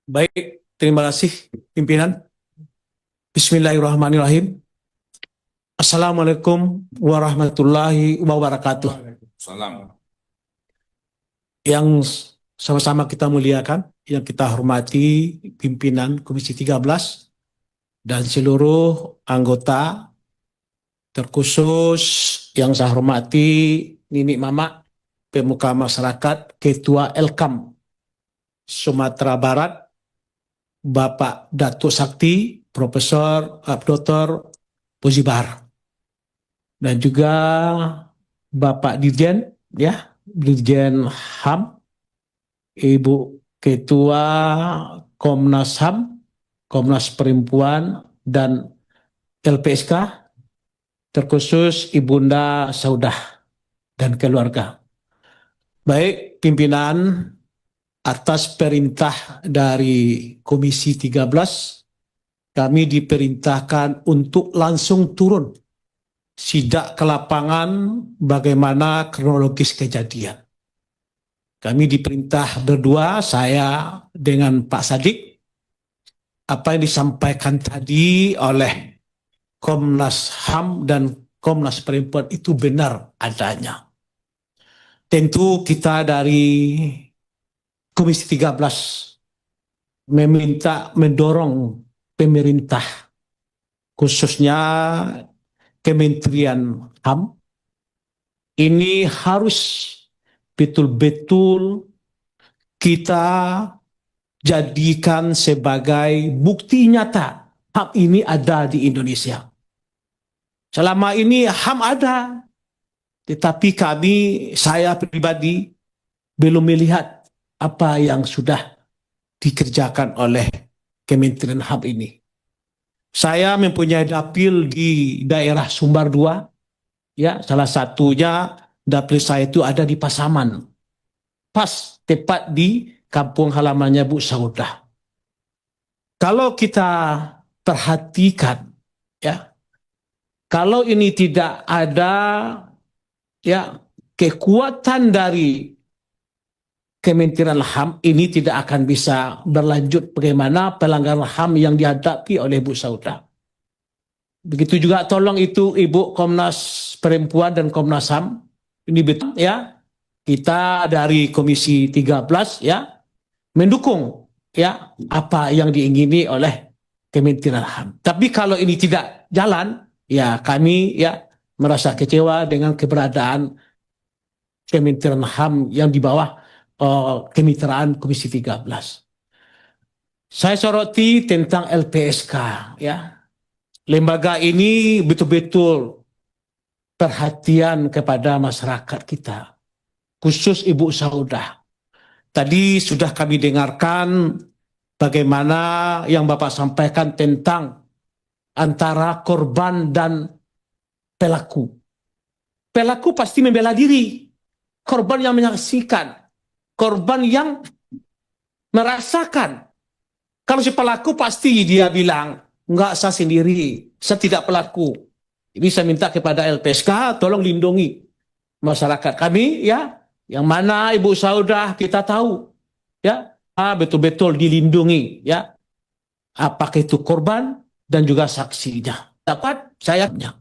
Baik, terima kasih pimpinan. Bismillahirrahmanirrahim. Assalamualaikum warahmatullahi wabarakatuh. Salam. Yang sama-sama kita muliakan, yang kita hormati pimpinan Komisi 13 dan seluruh anggota, terkhusus yang saya hormati Nini Mama, pemuka masyarakat, Ketua Elkam Sumatera Barat, Bapak Datuk Sakti, Profesor Dr. Fauzi Bahar, dan juga Bapak Dirjen, ya, Dirjen HAM, Ibu Ketua Komnas HAM, Komnas Perempuan, dan LPSK, terkhusus Ibunda Saudah dan keluarga. Baik, pimpinan, atas perintah dari Komisi 13, kami diperintahkan untuk langsung turun sidak ke lapangan bagaimana kronologis kejadian. Kami diperintah berdua, saya dengan Pak Sadik, apa yang disampaikan tadi oleh Komnas HAM dan Komnas Perempuan itu benar adanya. Tentu kita dari Komisi 13 mendorong pemerintah, khususnya Kementerian HAM, ini harus betul-betul kita jadikan sebagai bukti nyata HAM ini ada di Indonesia. Selama ini HAM ada, tetapi saya pribadi belum melihat apa yang sudah dikerjakan oleh Kementerian HAM ini. Saya mempunyai dapil di daerah Sumbar 2, ya, salah satunya dapil saya itu ada di Pasaman, pas tepat di kampung halamannya Bu Saudah. Kalau kita perhatikan, ya, kalau ini tidak ada, ya, kekuatan dari Kementerian HAM, ini tidak akan bisa berlanjut bagaimana pelanggaran HAM yang dihadapi oleh Bu Saudah. Begitu juga tolong itu Ibu Komnas Perempuan dan Komnas HAM, ini betul, ya, kita dari Komisi 13, ya, mendukung, ya, apa yang diingini oleh Kementerian HAM. Tapi kalau ini tidak jalan, ya, kami, ya, merasa kecewa dengan keberadaan Kementerian HAM yang di bawah kemitraan Komisi 13. Saya soroti tentang LPSK, ya. Lembaga ini betul-betul perhatian kepada masyarakat kita, khusus Ibu Saudah. Tadi sudah kami dengarkan bagaimana yang Bapak sampaikan tentang antara korban dan pelaku. Pelaku pasti membela diri, korban yang menyaksikan, korban yang merasakan. Kalau si pelaku pasti dia bilang, enggak, saya sendiri, saya tidak pelaku. Ini saya minta kepada LPSK, tolong lindungi masyarakat kami, ya, yang mana Ibu Saudah kita tahu, ya, betul-betul dilindungi, ya, apakah itu korban dan juga saksinya. Dapat sayapnya.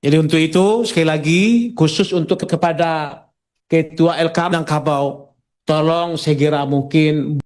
Jadi untuk itu, sekali lagi, khusus untuk kepada Ketua LK dan Kabau, tolong segera mungkin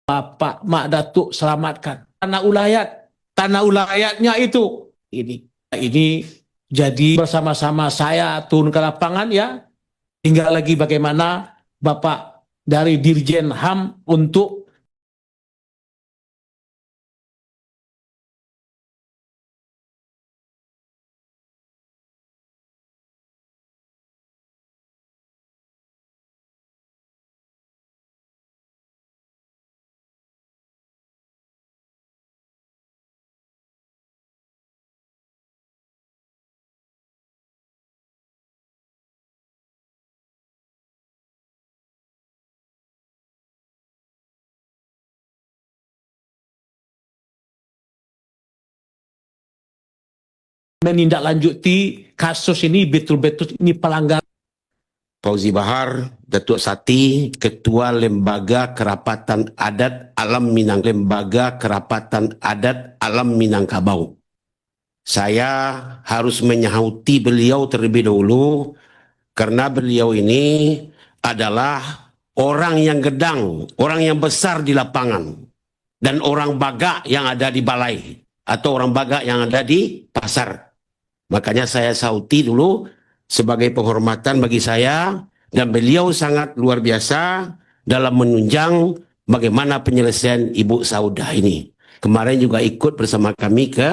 Bapak Mak Datuk selamatkan tanah ulayatnya itu ini jadi bersama-sama saya turun ke lapangan, ya, tinggal lagi bagaimana Bapak dari Dirjen HAM untuk menindaklanjuti kasus ini, betul-betul ini pelanggaran. Fauzi Bahar, Datuk Sati, Ketua Lembaga Kerapatan Adat Alam Minangkabau. Saya harus menyahauti beliau terlebih dahulu karena beliau ini adalah orang yang gedang, orang yang besar di lapangan. dan orang Baga yang ada di balai atau orang Baga yang ada di pasar. Makanya saya sauti dulu sebagai penghormatan bagi saya, dan beliau sangat luar biasa dalam menunjang bagaimana penyelesaian Ibu Saudah ini. Kemarin juga ikut bersama kami ke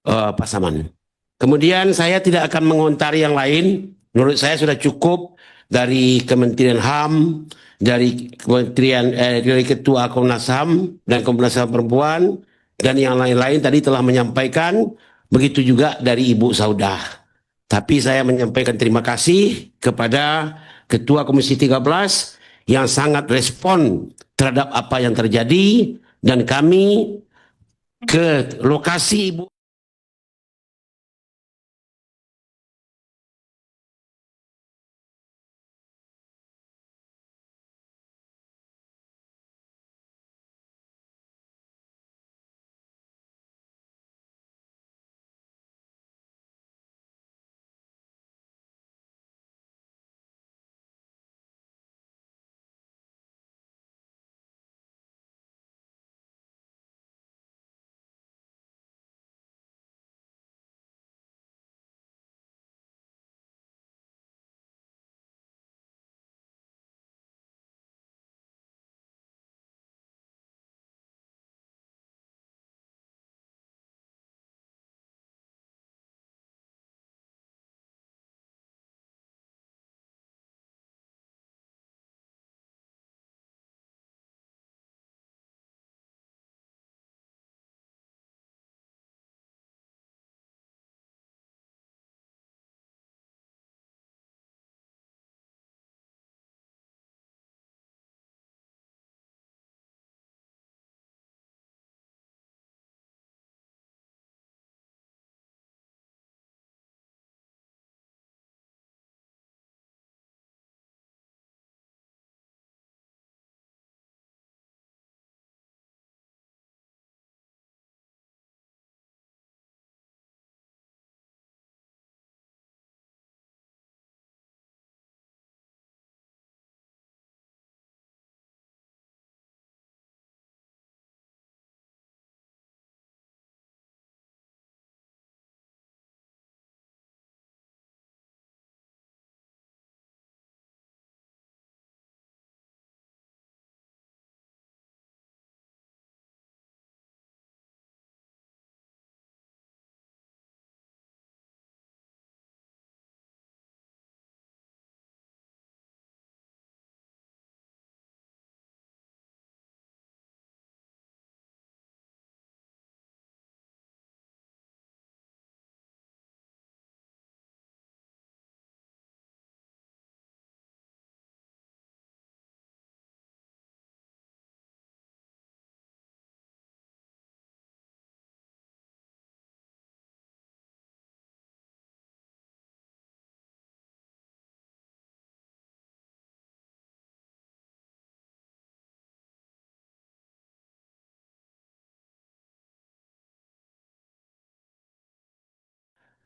Pasaman. Kemudian saya tidak akan mengontari yang lain. Menurut saya sudah cukup dari Kementerian HAM, dari dari Ketua Komnas HAM dan Komnas HAM Perempuan, dan yang lain-lain tadi telah menyampaikan. Begitu juga dari Ibu Saudah. Tapi saya menyampaikan terima kasih kepada Ketua Komisi 13 yang sangat respon terhadap apa yang terjadi, dan kami ke lokasi Ibu.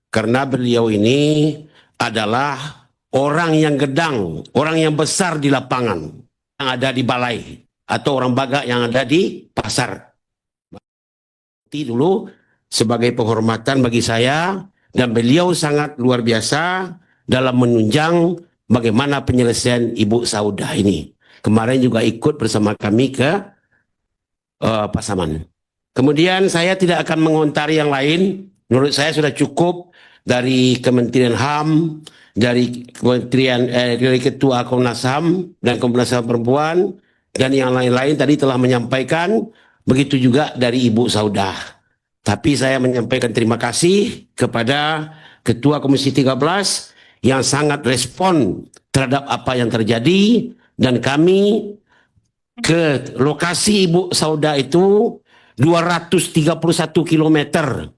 Karena beliau ini adalah orang yang gedang, orang yang besar di lapangan, yang ada di balai, atau orang Baga yang ada di pasar. Dulu sebagai penghormatan bagi saya, dan beliau sangat luar biasa dalam menunjang bagaimana penyelesaian Ibu Saudah ini. Kemarin juga ikut bersama kami ke Pasaman. Kemudian saya tidak akan mengontari yang lain. Menurut saya sudah cukup dari Kementerian HAM, dari dari Ketua Komnas HAM dan Komnas HAM Perempuan, dan yang lain-lain tadi telah menyampaikan. Begitu juga dari Ibu Saudah. Tapi saya menyampaikan terima kasih kepada Ketua Komisi 13 yang sangat respon terhadap apa yang terjadi, dan kami ke lokasi Ibu Saudah itu 231 kilometer.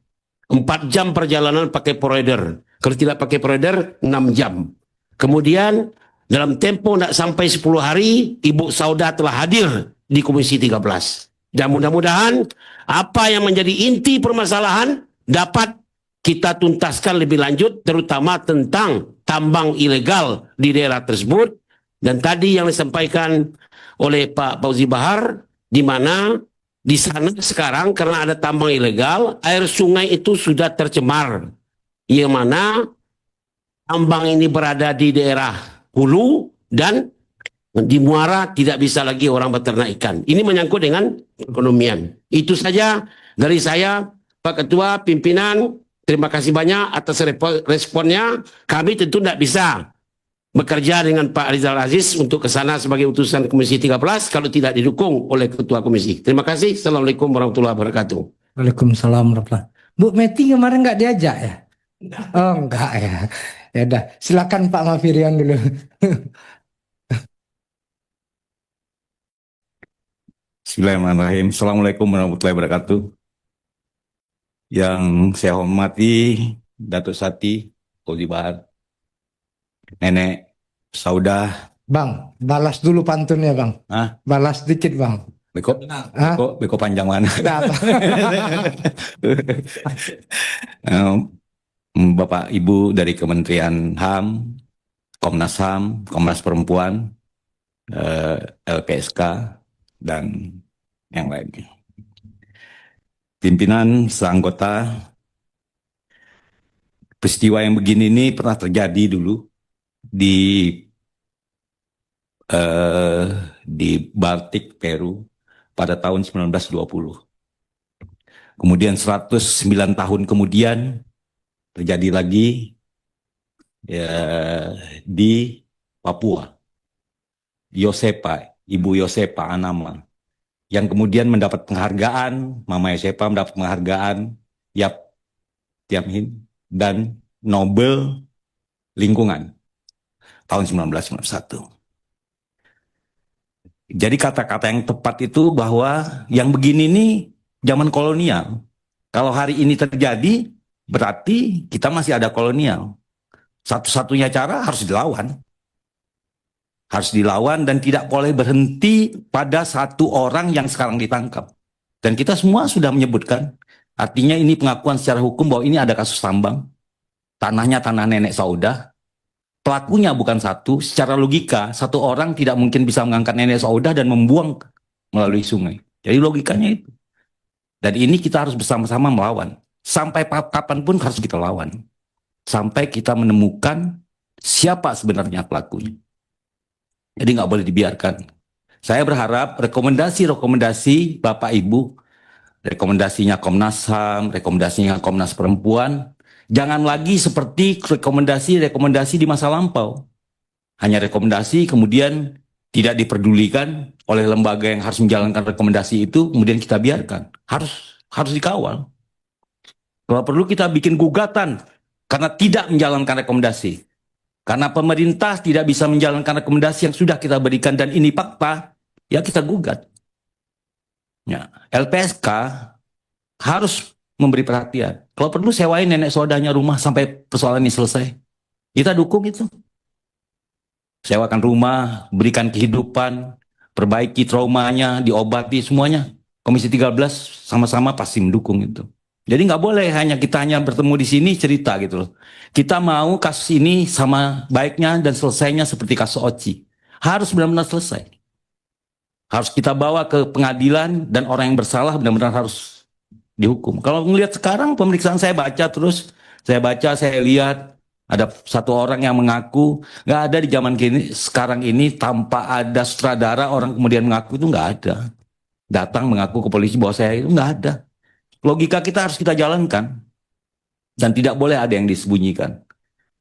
4 jam perjalanan pakai provider. Kalau tidak pakai provider, 6 jam. Kemudian dalam tempo tidak sampai 10 hari, Ibu Saudah telah hadir di Komisi 13. Dan mudah-mudahan apa yang menjadi inti permasalahan dapat kita tuntaskan lebih lanjut, terutama tentang tambang ilegal di daerah tersebut. Dan tadi yang disampaikan oleh Pak Fauzi Bahar, di mana Di sana sekarang karena ada tambang ilegal, air sungai itu sudah tercemar. Yang mana tambang ini berada di daerah hulu dan di muara tidak bisa lagi orang beternak ikan. Ini menyangkut dengan perekonomian. Itu saja dari saya, Pak Ketua, pimpinan. Terima kasih banyak atas responnya. Kami tentu tidak bisa bekerja dengan Pak Rizal Aziz untuk ke sana sebagai utusan Komisi 13 kalau tidak didukung oleh Ketua Komisi. Terima kasih. Assalamualaikum warahmatullahi wabarakatuh. Waalaikumsalam warahmatullahi. Bu Meti kemarin nggak diajak ya? Oh enggak ya. Ya udah, silakan Pak Mafirian dulu. Bismillahirrahmanirrahim. Assalamualaikum warahmatullahi wabarakatuh. Yang saya hormati Datuk Sati, Kodi Bahar, Nenek, Saudah. Bang, balas dulu pantunnya Bang. Hah? Balas dikit Bang. Hah? Beko panjang mana? Nggak apa. Bapak Ibu dari Kementerian HAM, Komnas HAM, Komnas Perempuan, LPSK, dan yang lainnya. Pimpinan, seanggota, peristiwa yang begini ini pernah terjadi dulu di Baltik, Peru pada tahun 1920. Kemudian 109 tahun kemudian terjadi lagi di Papua. Yosepa, Ibu Yosepa Anama, yang kemudian mendapat penghargaan, Mama Yosepa mendapat penghargaan Yap Tiam-hin dan Nobel Lingkungan tahun 1991. Jadi kata-kata yang tepat itu bahwa yang begini nih zaman kolonial. Kalau hari ini terjadi, berarti kita masih ada kolonial. Satu-satunya cara harus dilawan. Harus dilawan dan tidak boleh berhenti pada satu orang yang sekarang ditangkap. Dan kita semua sudah menyebutkan, artinya ini pengakuan secara hukum bahwa ini ada kasus tambang. Tanahnya tanah nenek Saudah. Pelakunya bukan satu, secara logika satu orang tidak mungkin bisa mengangkat nenek Saudah dan membuang melalui sungai. Jadi logikanya itu. Dan ini kita harus bersama-sama melawan. Sampai kapanpun harus kita lawan. Sampai kita menemukan siapa sebenarnya pelakunya. Jadi nggak boleh dibiarkan. Saya berharap rekomendasi Bapak Ibu, rekomendasinya Komnas HAM, rekomendasinya Komnas Perempuan, jangan lagi seperti rekomendasi di masa lampau. Hanya rekomendasi kemudian tidak diperdulikan oleh lembaga yang harus menjalankan rekomendasi itu, kemudian kita biarkan. Harus dikawal. Kalau perlu kita bikin gugatan karena tidak menjalankan rekomendasi. Karena pemerintah tidak bisa menjalankan rekomendasi yang sudah kita berikan dan ini fakta, ya kita gugat. Ya, LPSK harus memberi perhatian. Kalau perlu sewain nenek saudanya rumah sampai persoalan ini selesai. Kita dukung itu. Sewakan rumah, berikan kehidupan, perbaiki traumanya, diobati semuanya. Komisi 13 sama-sama pasti mendukung itu. Jadi nggak boleh kita hanya bertemu di sini cerita gitu loh. Kita mau kasus ini sama baiknya dan selesainya seperti kasus Oci. Harus benar-benar selesai. Harus kita bawa ke pengadilan dan orang yang bersalah benar-benar harus dihukum. Kalau melihat sekarang pemeriksaan saya baca terus, saya lihat ada satu orang yang mengaku, nggak ada di zaman sekarang ini tanpa ada sutradara orang kemudian mengaku itu nggak ada. Datang mengaku ke polisi bahwa saya itu nggak ada. Logika kita harus kita jalankan. Dan tidak boleh ada yang disembunyikan.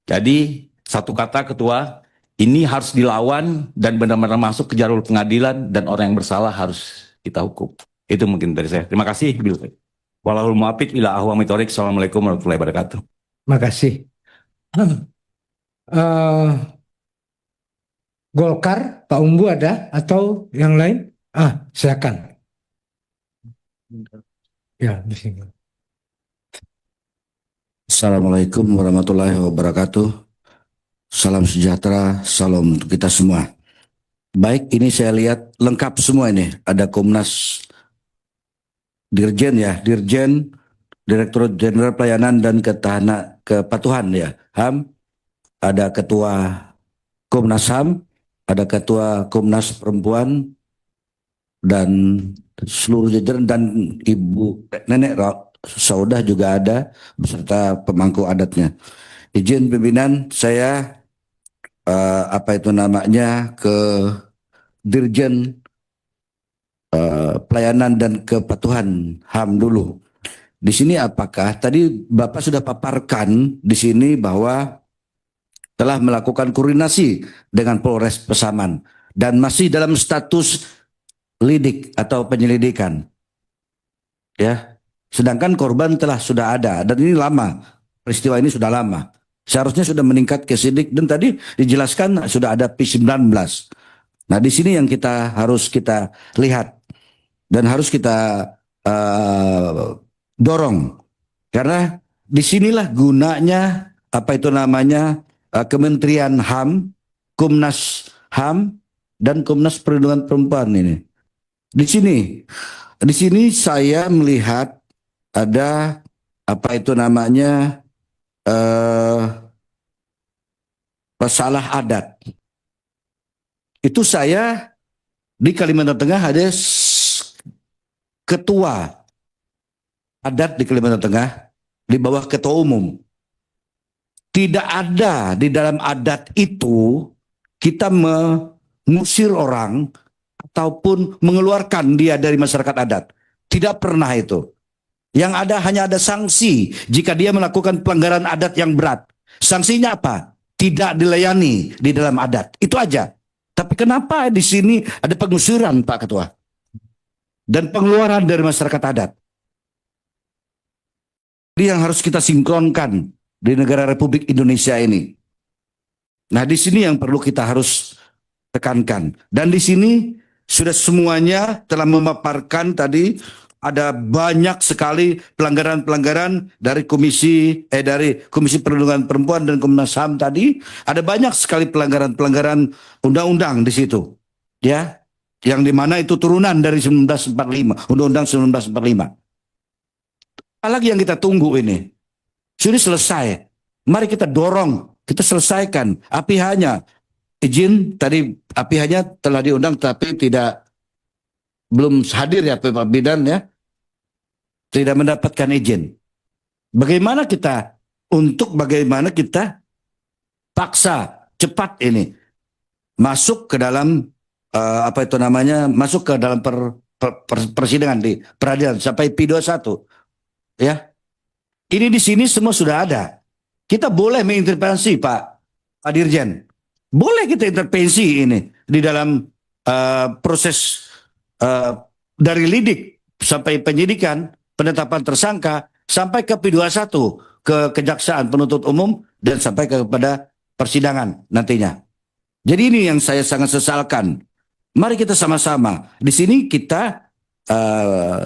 Jadi, satu kata Ketua, ini harus dilawan dan benar-benar masuk ke jalur pengadilan dan orang yang bersalah harus kita hukum. Itu mungkin dari saya. Terima kasih. Walahul muwaffiq ila aqwamit thoriq. Assalamualaikum warahmatullahi wabarakatuh. Terima kasih. Golkar, Pak Umbu ada atau yang lain? Silakan. Ya, di sini. Assalamualaikum warahmatullahi wabarakatuh. Salam sejahtera, salam untuk kita semua. Baik, ini saya lihat lengkap semua ini. Ada Komnas Dirjen ya, Dirjen, Direktur Jenderal Pelayanan dan Kepatuhan ya, HAM. Ada Ketua Komnas HAM, ada Ketua Komnas Perempuan, dan seluruh jajaran dan Ibu Nenek Saudah juga ada beserta pemangku adatnya. Izin pimpinan saya ke Dirjen Pelayanan dan Kepatuhan HAM dulu. Di sini apakah tadi Bapak sudah paparkan di sini bahwa telah melakukan koordinasi dengan Polres Pasaman dan masih dalam status lidik atau penyelidikan. Ya. Sedangkan korban sudah ada dan ini lama. Peristiwa ini sudah lama. Seharusnya sudah meningkat ke sidik dan tadi dijelaskan sudah ada P19. Nah, di sini yang harus kita lihat dan harus kita dorong. Karena disinilah gunanya Kementerian HAM, Komnas HAM, dan Komnas Perlindungan Perempuan ini. Di sini saya melihat ada masalah adat. Itu saya di Kalimantan Tengah ada ketua adat di Kalimantan Tengah di bawah ketua umum. Tidak ada di dalam adat itu kita mengusir orang ataupun mengeluarkan dia dari masyarakat adat. Tidak pernah itu. Yang ada hanya ada sanksi jika dia melakukan pelanggaran adat yang berat. Sanksinya apa? Tidak dilayani di dalam adat. Itu aja. Tapi kenapa di sini ada pengusiran, Pak Ketua? Dan pengeluaran dari masyarakat adat. Ini yang harus kita sinkronkan di negara Republik Indonesia ini. Nah, di sini yang perlu kita harus tekankan. Dan di sini sudah semuanya telah memaparkan tadi ada banyak sekali pelanggaran-pelanggaran dari Komisi Perlindungan Perempuan dan Komnas HAM tadi. Ada banyak sekali pelanggaran-pelanggaran undang-undang di situ. Ya, yang dimana itu turunan dari 1945, Undang-Undang 1945. Apalagi yang kita tunggu ini? Sudah selesai. Mari kita dorong, kita selesaikan. APH-nya, izin tadi APH-nya telah diundang tapi belum hadir ya Pak Bidan ya. Tidak mendapatkan izin. Bagaimana kita paksa cepat ini masuk ke dalam masuk ke dalam persidangan di peradilan sampai P21. Ya. Ini di sini semua sudah ada. Kita boleh mengintervensi Pak Dirjen. Boleh kita intervensi ini di dalam proses dari lidik sampai penyidikan, penetapan tersangka sampai ke P21 ke Kejaksaan Penuntut Umum dan sampai kepada persidangan nantinya. Jadi ini yang saya sangat sesalkan. Mari kita sama-sama. Di sini kita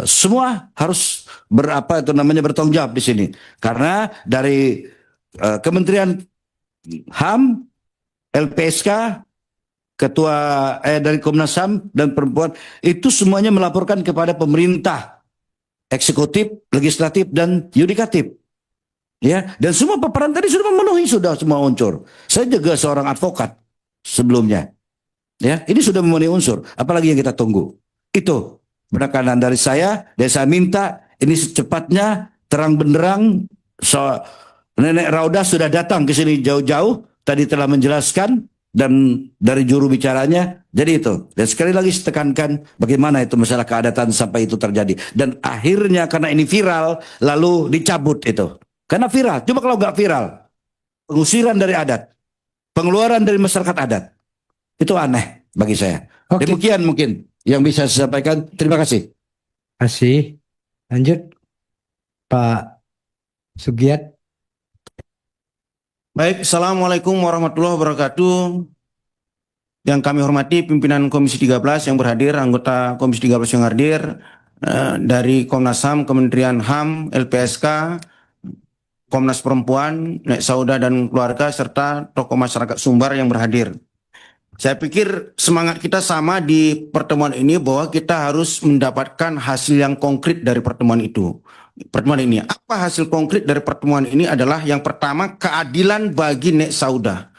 semua harus bertanggung jawab di sini. Karena dari Kementerian HAM, LPSK, Ketua dari Komnas HAM dan Perempuan itu semuanya melaporkan kepada pemerintah, eksekutif, legislatif dan yudikatif. Ya, dan semua paparan tadi sudah memenuhi semua unsur. Saya juga seorang advokat sebelumnya. Ya, ini sudah memenuhi unsur. Apalagi yang kita tunggu? Itu penekanan dari saya dan saya minta ini secepatnya terang benderang. Nenek Rauda sudah datang ke sini jauh-jauh, tadi telah menjelaskan dan dari juru bicaranya. Jadi itu. Dan sekali lagi saya tekankan bagaimana itu masalah keadatan sampai itu terjadi. Dan akhirnya karena ini viral lalu dicabut itu. Karena viral. Coba kalau nggak viral, pengusiran dari adat, pengeluaran dari masyarakat adat, itu aneh bagi saya. Oke. Demikian mungkin yang bisa saya sampaikan. Terima kasih. Kasih. Lanjut. Pak Sugiat. Baik, Assalamualaikum warahmatullahi wabarakatuh. Yang kami hormati pimpinan Komisi 13 yang berhadir, anggota Komisi 13 yang hadir, dari Komnas HAM, Kementerian HAM, LPSK, Komnas Perempuan, Nek Saudah dan keluarga, serta tokoh masyarakat Sumbar yang berhadir. Saya pikir semangat kita sama di pertemuan ini bahwa kita harus mendapatkan hasil yang konkret dari pertemuan itu. Pertemuan ini, apa hasil konkret dari pertemuan ini adalah yang pertama keadilan bagi Nek Saudah.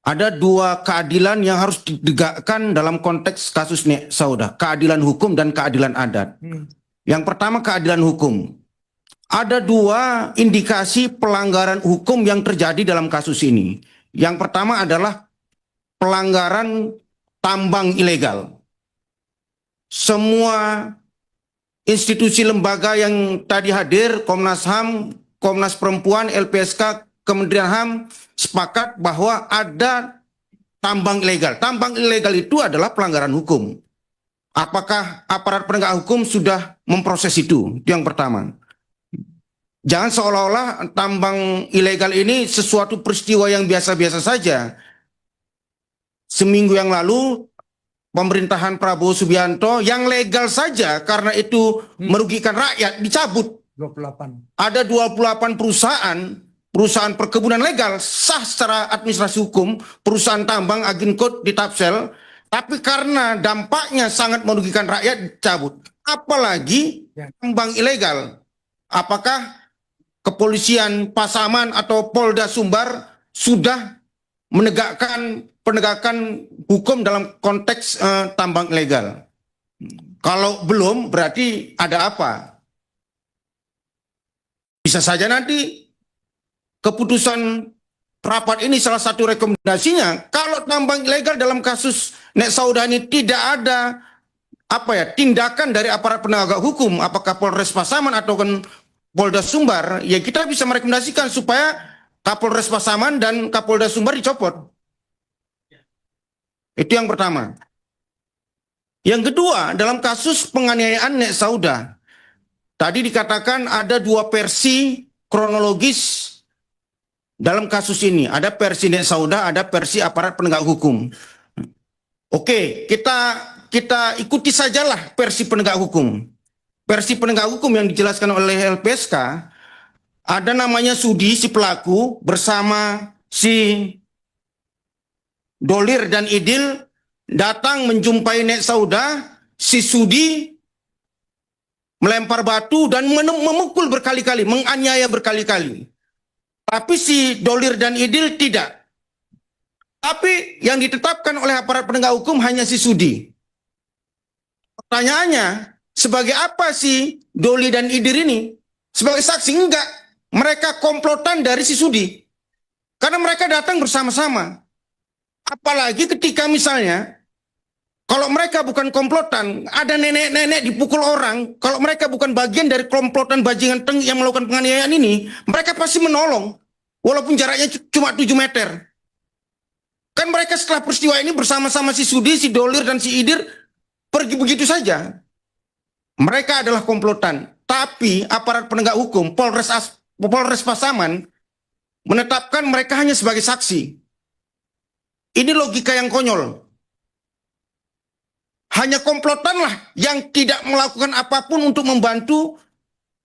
Ada dua keadilan yang harus ditegakkan dalam konteks kasus Nek Saudah, keadilan hukum dan keadilan adat. Yang pertama keadilan hukum. Ada dua indikasi pelanggaran hukum yang terjadi dalam kasus ini. Yang pertama adalah pelanggaran tambang ilegal. Semua institusi lembaga yang tadi hadir, Komnas HAM, Komnas Perempuan, LPSK, Kementerian HAM, sepakat bahwa ada tambang ilegal. Tambang ilegal itu adalah pelanggaran hukum. Apakah aparat penegak hukum sudah memproses itu? Itu yang pertama. Jangan seolah-olah tambang ilegal ini sesuatu peristiwa yang biasa-biasa saja. Seminggu yang lalu, pemerintahan Prabowo Subianto yang legal saja karena itu merugikan rakyat dicabut. 28. Ada 28 perusahaan perkebunan legal sah secara administrasi hukum, perusahaan tambang Aginkot di Tapsel, tapi karena dampaknya sangat merugikan rakyat dicabut. Apalagi tambang ilegal. Apakah kepolisian Pasaman atau Polda Sumbar sudah penegakan hukum dalam konteks tambang ilegal? Kalau belum, berarti ada apa? Bisa saja nanti keputusan rapat ini salah satu rekomendasinya, kalau tambang ilegal dalam kasus Nek Saudah ini tidak ada tindakan dari aparat penegak hukum, apakah Polres Pasaman atau Polda Sumbar, ya kita bisa merekomendasikan supaya Kapolres Pasaman dan Kapolda Sumbar dicopot. Itu yang pertama. Yang kedua, dalam kasus penganiayaan Nek Saudah, tadi dikatakan ada dua versi kronologis dalam kasus ini. Ada versi Nek Saudah, ada versi aparat penegak hukum. Oke, kita ikuti sajalah versi penegak hukum. Versi penegak hukum yang dijelaskan oleh LPSK, ada namanya Sudi, si pelaku, bersama si Dolir dan Idil, datang menjumpai Nek Saudah. Si Sudi melempar batu dan memukul berkali-kali, menganiaya berkali-kali. Tapi si Dolir dan Idil tidak. Tapi yang ditetapkan oleh aparat penegak hukum hanya si Sudi. Pertanyaannya, sebagai apa si Doli dan Idil ini? Sebagai saksi? Enggak. Mereka komplotan dari si Sudi. Karena mereka datang bersama-sama. Apalagi ketika misalnya, kalau mereka bukan komplotan, ada nenek-nenek dipukul orang, kalau mereka bukan bagian dari komplotan bajingan tengik yang melakukan penganiayaan ini, mereka pasti menolong. Walaupun jaraknya cuma 7 meter. Kan mereka setelah peristiwa ini bersama-sama si Sudi, si Dolir, dan si Idir pergi begitu saja. Mereka adalah komplotan. Tapi aparat penegak hukum, Polres Pasaman, menetapkan mereka hanya sebagai saksi. Ini logika yang konyol. Hanya komplotanlah yang tidak melakukan apapun untuk membantu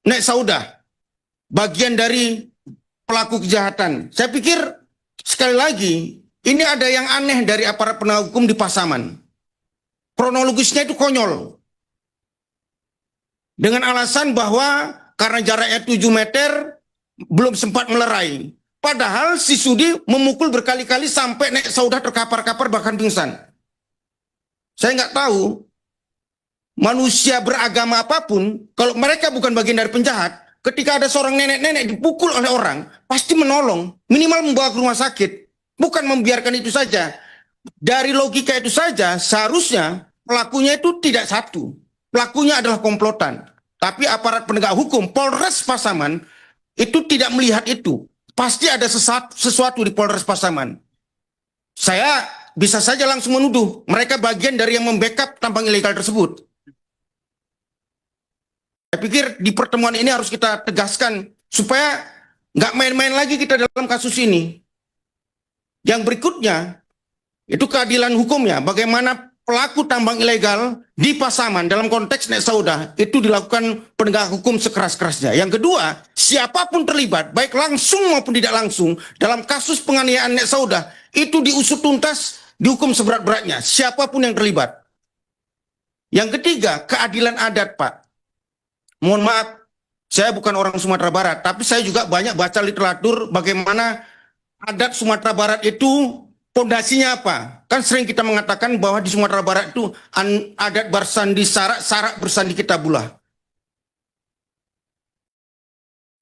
Nek Saudah. Bagian dari pelaku kejahatan. Saya pikir sekali lagi, ini ada yang aneh dari aparat penegak hukum di Pasaman. Kronologisnya itu konyol. Dengan alasan bahwa karena jaraknya 7 meter, belum sempat melerai. Padahal si Sudi memukul berkali-kali sampai Nek Saudah terkapar-kapar bahkan pingsan. Saya nggak tahu, manusia beragama apapun, kalau mereka bukan bagian dari penjahat, ketika ada seorang nenek-nenek dipukul oleh orang, pasti menolong, minimal membawa ke rumah sakit. Bukan membiarkan itu saja. Dari logika itu saja, seharusnya pelakunya itu tidak satu. Pelakunya adalah komplotan. Tapi aparat penegak hukum, Polres Pasaman, itu tidak melihat itu. Pasti ada sesuatu di Polres Pasaman. Saya bisa saja langsung menuduh mereka bagian dari yang membackup tambang ilegal tersebut. Saya pikir di pertemuan ini harus kita tegaskan supaya nggak main-main lagi kita dalam kasus ini. Yang berikutnya itu keadilan hukumnya. Bagaimana pelaku tambang ilegal di Pasaman dalam konteks Nek Saudah itu dilakukan penegak hukum sekeras-kerasnya. Yang kedua, siapapun terlibat, baik langsung maupun tidak langsung, dalam kasus penganiayaan Nek Saudah itu diusut tuntas, dihukum seberat-beratnya. Siapapun yang terlibat. Yang ketiga, keadilan adat, Pak. Mohon maaf, saya bukan orang Sumatera Barat, tapi saya juga banyak baca literatur bagaimana adat Sumatera Barat itu Pondasinya apa? Kan sering kita mengatakan bahwa di Sumatera Barat itu adat bersandi sarak, sarak bersandi Kitabullah.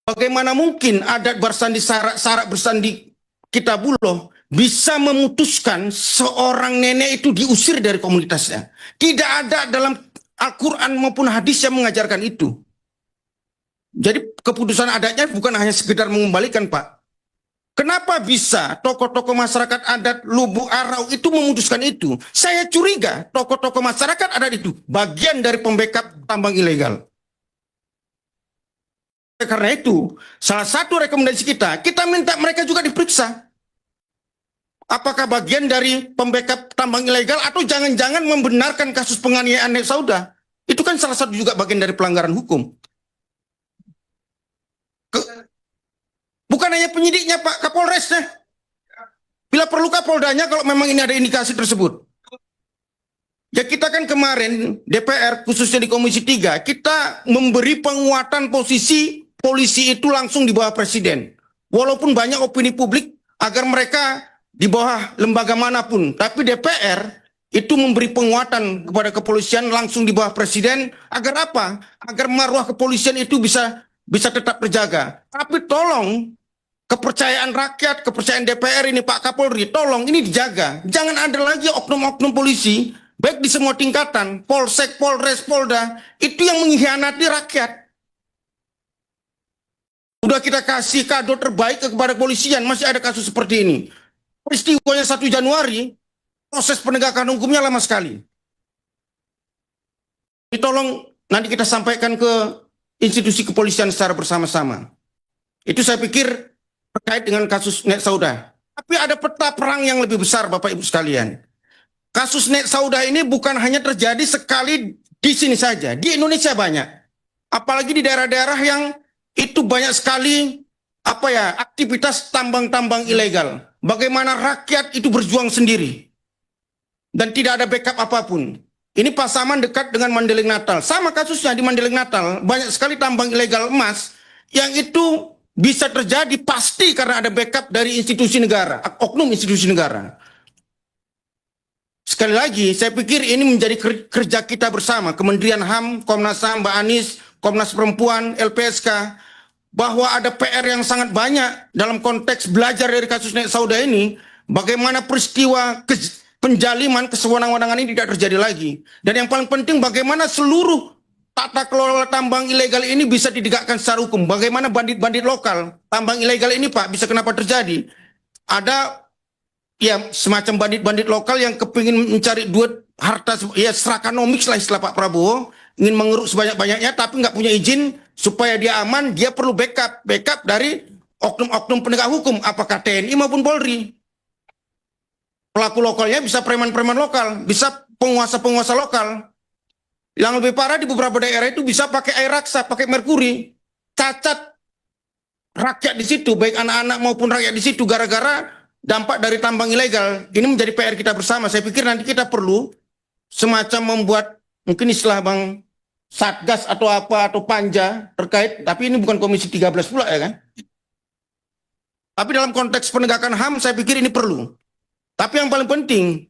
Bagaimana mungkin adat bersandi sarak, sarak bersandi Kitabullah bisa memutuskan seorang nenek itu diusir dari komunitasnya? Tidak ada dalam Al-Quran maupun hadis yang mengajarkan itu. Jadi keputusan adatnya bukan hanya sekedar mengembalikan, Pak. Kenapa bisa tokoh-tokoh masyarakat adat Lubuk Arau itu memutuskan itu? Saya curiga tokoh-tokoh masyarakat adat itu bagian dari pembackup tambang ilegal. Karena itu, salah satu rekomendasi kita minta mereka juga diperiksa. Apakah bagian dari pembackup tambang ilegal atau jangan-jangan membenarkan kasus penganiayaan Nek Saudah? Itu kan salah satu juga bagian dari pelanggaran hukum. Bukan hanya penyidiknya, Pak, Kapolresnya. Bila perlu Kapoldanya kalau memang ini ada indikasi tersebut. Ya kita kan kemarin DPR khususnya di Komisi 3 kita memberi penguatan posisi polisi itu langsung di bawah Presiden. Walaupun banyak opini publik agar mereka di bawah lembaga manapun. Tapi DPR itu memberi penguatan kepada kepolisian langsung di bawah Presiden. Agar apa? Agar marwah kepolisian itu bisa tetap terjaga. Tapi tolong kepercayaan rakyat, kepercayaan DPR ini Pak Kapolri, tolong ini dijaga. Jangan ada lagi oknum-oknum polisi, baik di semua tingkatan, Polsek, Polres, Polda, itu yang mengkhianati rakyat. Udah kita kasih kado terbaik kepada kepolisian, masih ada kasus seperti ini. Peristiwanya 1 Januari, proses penegakan hukumnya lama sekali. Jadi tolong nanti kita sampaikan ke institusi kepolisian secara bersama-sama. Itu saya pikir terkait dengan kasus Nek Saudah. Tapi ada peta perang yang lebih besar, Bapak Ibu sekalian. Kasus Nek Saudah ini bukan hanya terjadi sekali di sini saja. Di Indonesia banyak. Apalagi di daerah-daerah yang itu banyak sekali aktivitas tambang-tambang ilegal. Bagaimana rakyat itu berjuang sendiri. Dan tidak ada backup apapun. Ini Pasaman dekat dengan Mandeling Natal. Sama kasusnya di Mandeling Natal. Banyak sekali tambang ilegal emas yang itu bisa terjadi pasti karena ada backup dari institusi negara, oknum institusi negara. Sekali lagi, saya pikir ini menjadi kerja kita bersama, Kementerian HAM, Komnas HAM, Mbak Anies, Komnas Perempuan, LPSK, bahwa ada PR yang sangat banyak dalam konteks belajar dari kasus Nek Saudah ini, bagaimana peristiwa penjaliman kesewenang-wenangan ini tidak terjadi lagi. Dan yang paling penting bagaimana seluruh tata kelola tambang ilegal ini bisa ditegakkan secara hukum. Bagaimana bandit-bandit lokal tambang ilegal ini, Pak, bisa kenapa terjadi? Ada ya semacam bandit-bandit lokal yang kepingin mencari duit harta, ya serakanomics lah istilah Pak Prabowo, ingin mengeruk sebanyak-banyaknya tapi nggak punya izin supaya dia aman, dia perlu backup dari oknum-oknum penegak hukum, apakah TNI maupun Polri. Pelaku lokalnya bisa preman-preman lokal, bisa penguasa-penguasa lokal. Yang lebih parah di beberapa daerah itu bisa pakai air raksa, pakai merkuri. Cacat rakyat di situ, baik anak-anak maupun rakyat di situ gara-gara dampak dari tambang ilegal. Ini menjadi PR kita bersama. Saya pikir nanti kita perlu semacam membuat, mungkin istilah Bang, Satgas atau apa, atau Panja terkait, tapi ini bukan Komisi 13 pula ya kan. Tapi dalam konteks penegakan HAM saya pikir ini perlu. Tapi yang paling penting,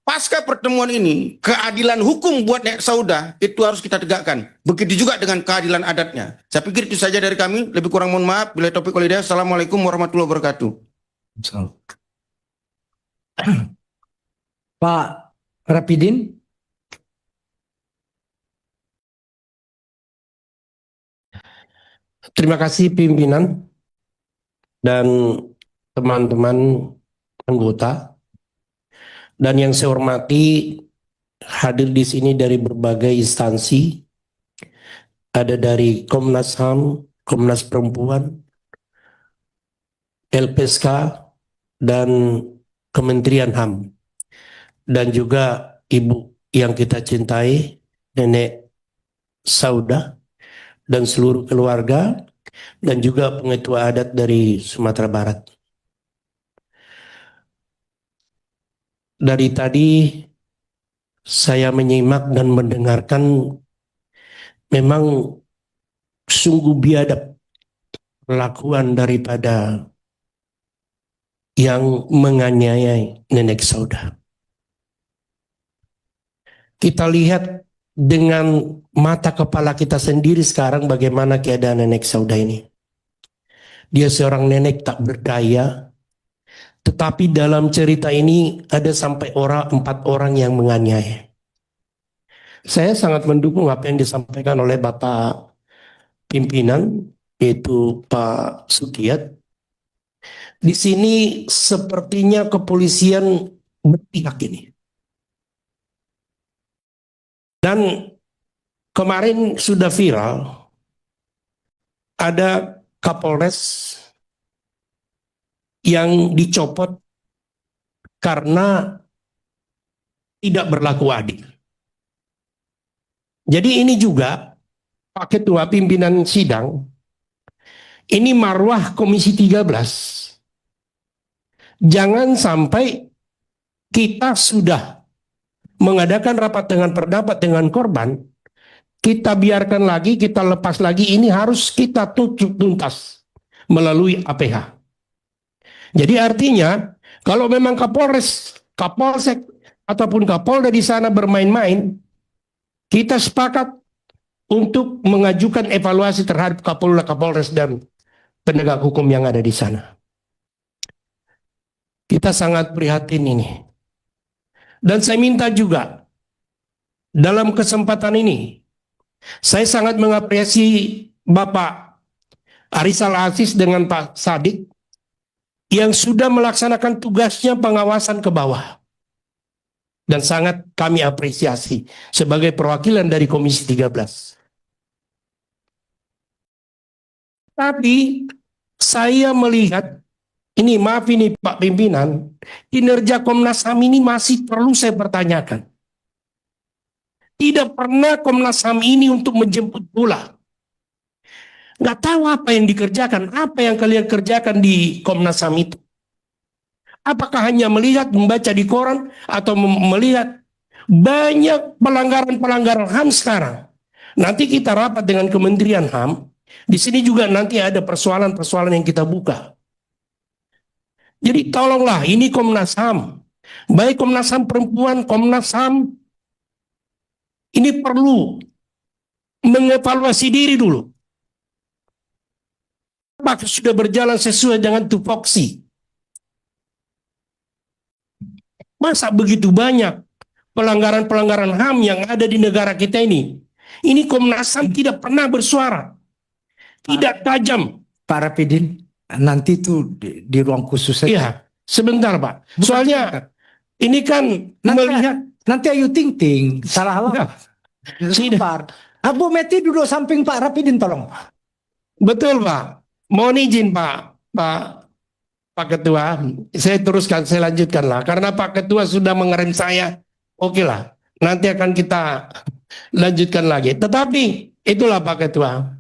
pasca pertemuan ini, keadilan hukum buat Nek Saudah itu harus kita tegakkan. Begitu juga dengan keadilan adatnya. Saya pikir itu saja dari kami. Lebih kurang mohon maaf. Bila taufiq wal hidayah. Assalamualaikum warahmatullahi wabarakatuh. Pak Rapidin. Terima kasih pimpinan dan teman-teman anggota. Dan yang saya hormati, hadir di sini dari berbagai instansi, ada dari Komnas HAM, Komnas Perempuan, LPSK, dan Kementerian HAM. Dan juga Ibu yang kita cintai, Nenek Saudah, dan seluruh keluarga, dan juga pengetua adat dari Sumatera Barat. Dari tadi saya menyimak dan mendengarkan, memang sungguh biadab perlakuan daripada yang menganiaya nenek Saudah. Kita lihat dengan mata kepala kita sendiri sekarang bagaimana keadaan nenek Saudah ini. Dia seorang nenek tak berdaya, tetapi dalam cerita ini ada sampai 4 orang yang menganiaya. Saya sangat mendukung apa yang disampaikan oleh Bapak pimpinan, yaitu Pak Sukiat. Di sini sepertinya kepolisian berpihak ini. Dan kemarin sudah viral, ada Kapolres yang dicopot karena tidak berlaku adil. Jadi ini juga Pak Ketua Pimpinan Sidang, ini marwah Komisi 13. Jangan sampai kita sudah mengadakan rapat dengan pendapat dengan korban, kita biarkan lagi, kita lepas lagi, ini harus kita tutup tuntas melalui APH. Jadi artinya, kalau memang Kapolres, Kapolsek, ataupun Kapolda di sana bermain-main, kita sepakat untuk mengajukan evaluasi terhadap Kapolda, Kapolres, dan penegak hukum yang ada di sana. Kita sangat prihatin ini. Dan saya minta juga, dalam kesempatan ini, saya sangat mengapresiasi Bapak Arisal Aziz dengan Pak Sadik yang sudah melaksanakan tugasnya pengawasan ke bawah. Dan sangat kami apresiasi sebagai perwakilan dari Komisi 13. Tapi saya melihat, ini maaf ini Pak Pimpinan, kinerja Komnas HAM ini masih perlu saya pertanyakan. Tidak pernah Komnas HAM ini untuk menjemput bola. Nggak tahu apa yang dikerjakan, apa yang kalian kerjakan di Komnas HAM itu. Apakah hanya melihat, membaca di koran, atau melihat banyak pelanggaran-pelanggaran HAM sekarang. Nanti kita rapat dengan Kementerian HAM, di sini juga nanti ada persoalan-persoalan yang kita buka. Jadi tolonglah, ini Komnas HAM. Baik Komnas HAM perempuan, Komnas HAM, ini perlu mengevaluasi diri dulu. Apakah sudah berjalan sesuai dengan tupoksi? Masa begitu banyak pelanggaran-pelanggaran HAM yang ada di negara kita ini? Ini Komnas HAM tidak pernah bersuara. Tidak tajam. Pak Rapidin, nanti itu di ruang khusus saja. Iya, sebentar Pak. Soalnya ini kan melihat nanti Ayu Ting Ting salah apa? Sebentar. Bu Meti duduk samping Pak Rapidin tolong. Betul Pak. Mohon izin Pak Ketua, saya teruskan, saya lanjutkan lah. Karena Pak Ketua sudah mengerem saya, oke lah. Nanti akan kita lanjutkan lagi. Tetapi itulah Pak Ketua.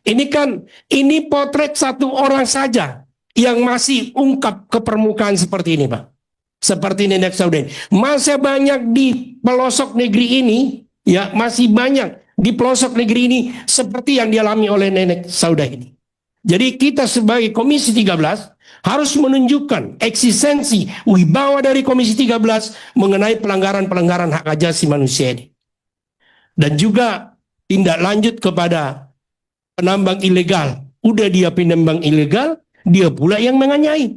Ini potret satu orang saja yang masih ungkap ke permukaan seperti ini Pak. Seperti Nenek Saudah. Masih banyak di pelosok negeri ini, ya masih banyak di pelosok negeri ini seperti yang dialami oleh Nenek Saudah ini. Jadi kita sebagai Komisi 13 harus menunjukkan eksistensi wibawa dari Komisi 13 mengenai pelanggaran-pelanggaran hak asasi manusia ini. Dan juga tindak lanjut kepada penambang ilegal. Udah dia penambang ilegal, dia pula yang menganiaya.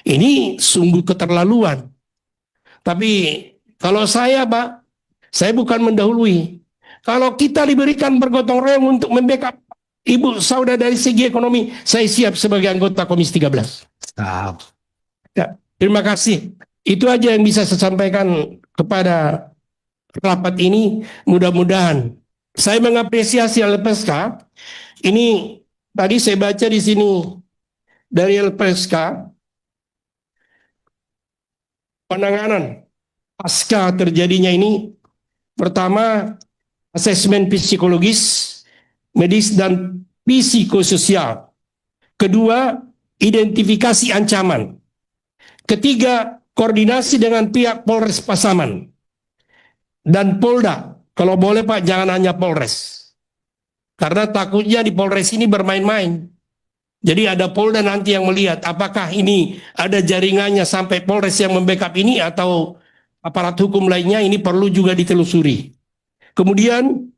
Ini sungguh keterlaluan. Tapi kalau saya Pak, saya bukan mendahului. Kalau kita diberikan bergotong royong untuk membackup Ibu Saudah dari segi ekonomi, saya siap sebagai anggota Komisi 13. Ya, terima kasih. Itu aja yang bisa saya sampaikan kepada rapat ini. Mudah-mudahan saya mengapresiasi LPSK. Ini tadi saya baca di sini dari LPSK penanganan pasca terjadinya ini. Pertama, asesmen psikologis, medis dan psikososial. Kedua, identifikasi ancaman. Ketiga, koordinasi dengan pihak Polres Pasaman dan Polda. Kalau boleh Pak, jangan hanya Polres. Karena takutnya di Polres ini bermain-main. Jadi ada Polda nanti yang melihat apakah ini ada jaringannya sampai Polres yang membackup ini atau aparat hukum lainnya, ini perlu juga ditelusuri. Kemudian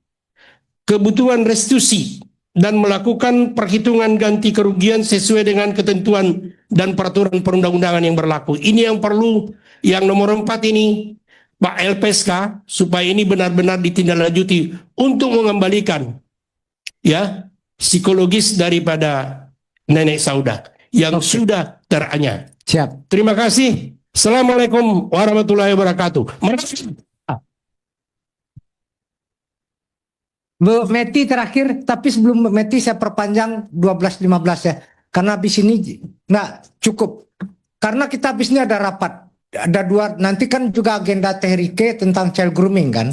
kebutuhan restitusi dan melakukan perhitungan ganti kerugian sesuai dengan ketentuan dan peraturan perundang-undangan yang berlaku. Ini yang perlu, yang nomor 4 ini Pak LPSK, supaya ini benar-benar ditindaklanjuti untuk mengembalikan ya psikologis daripada Nenek Saudah yang sudah teranyar. Siap. Terima kasih. Assalamualaikum warahmatullahi wabarakatuh. Bu Meti terakhir, tapi sebelum Bu Meti saya perpanjang 12.15 ya. Karena habis ini nggak cukup. Karena kita habis ini ada rapat. Ada dua, nanti kan juga agenda THRIK tentang child grooming kan.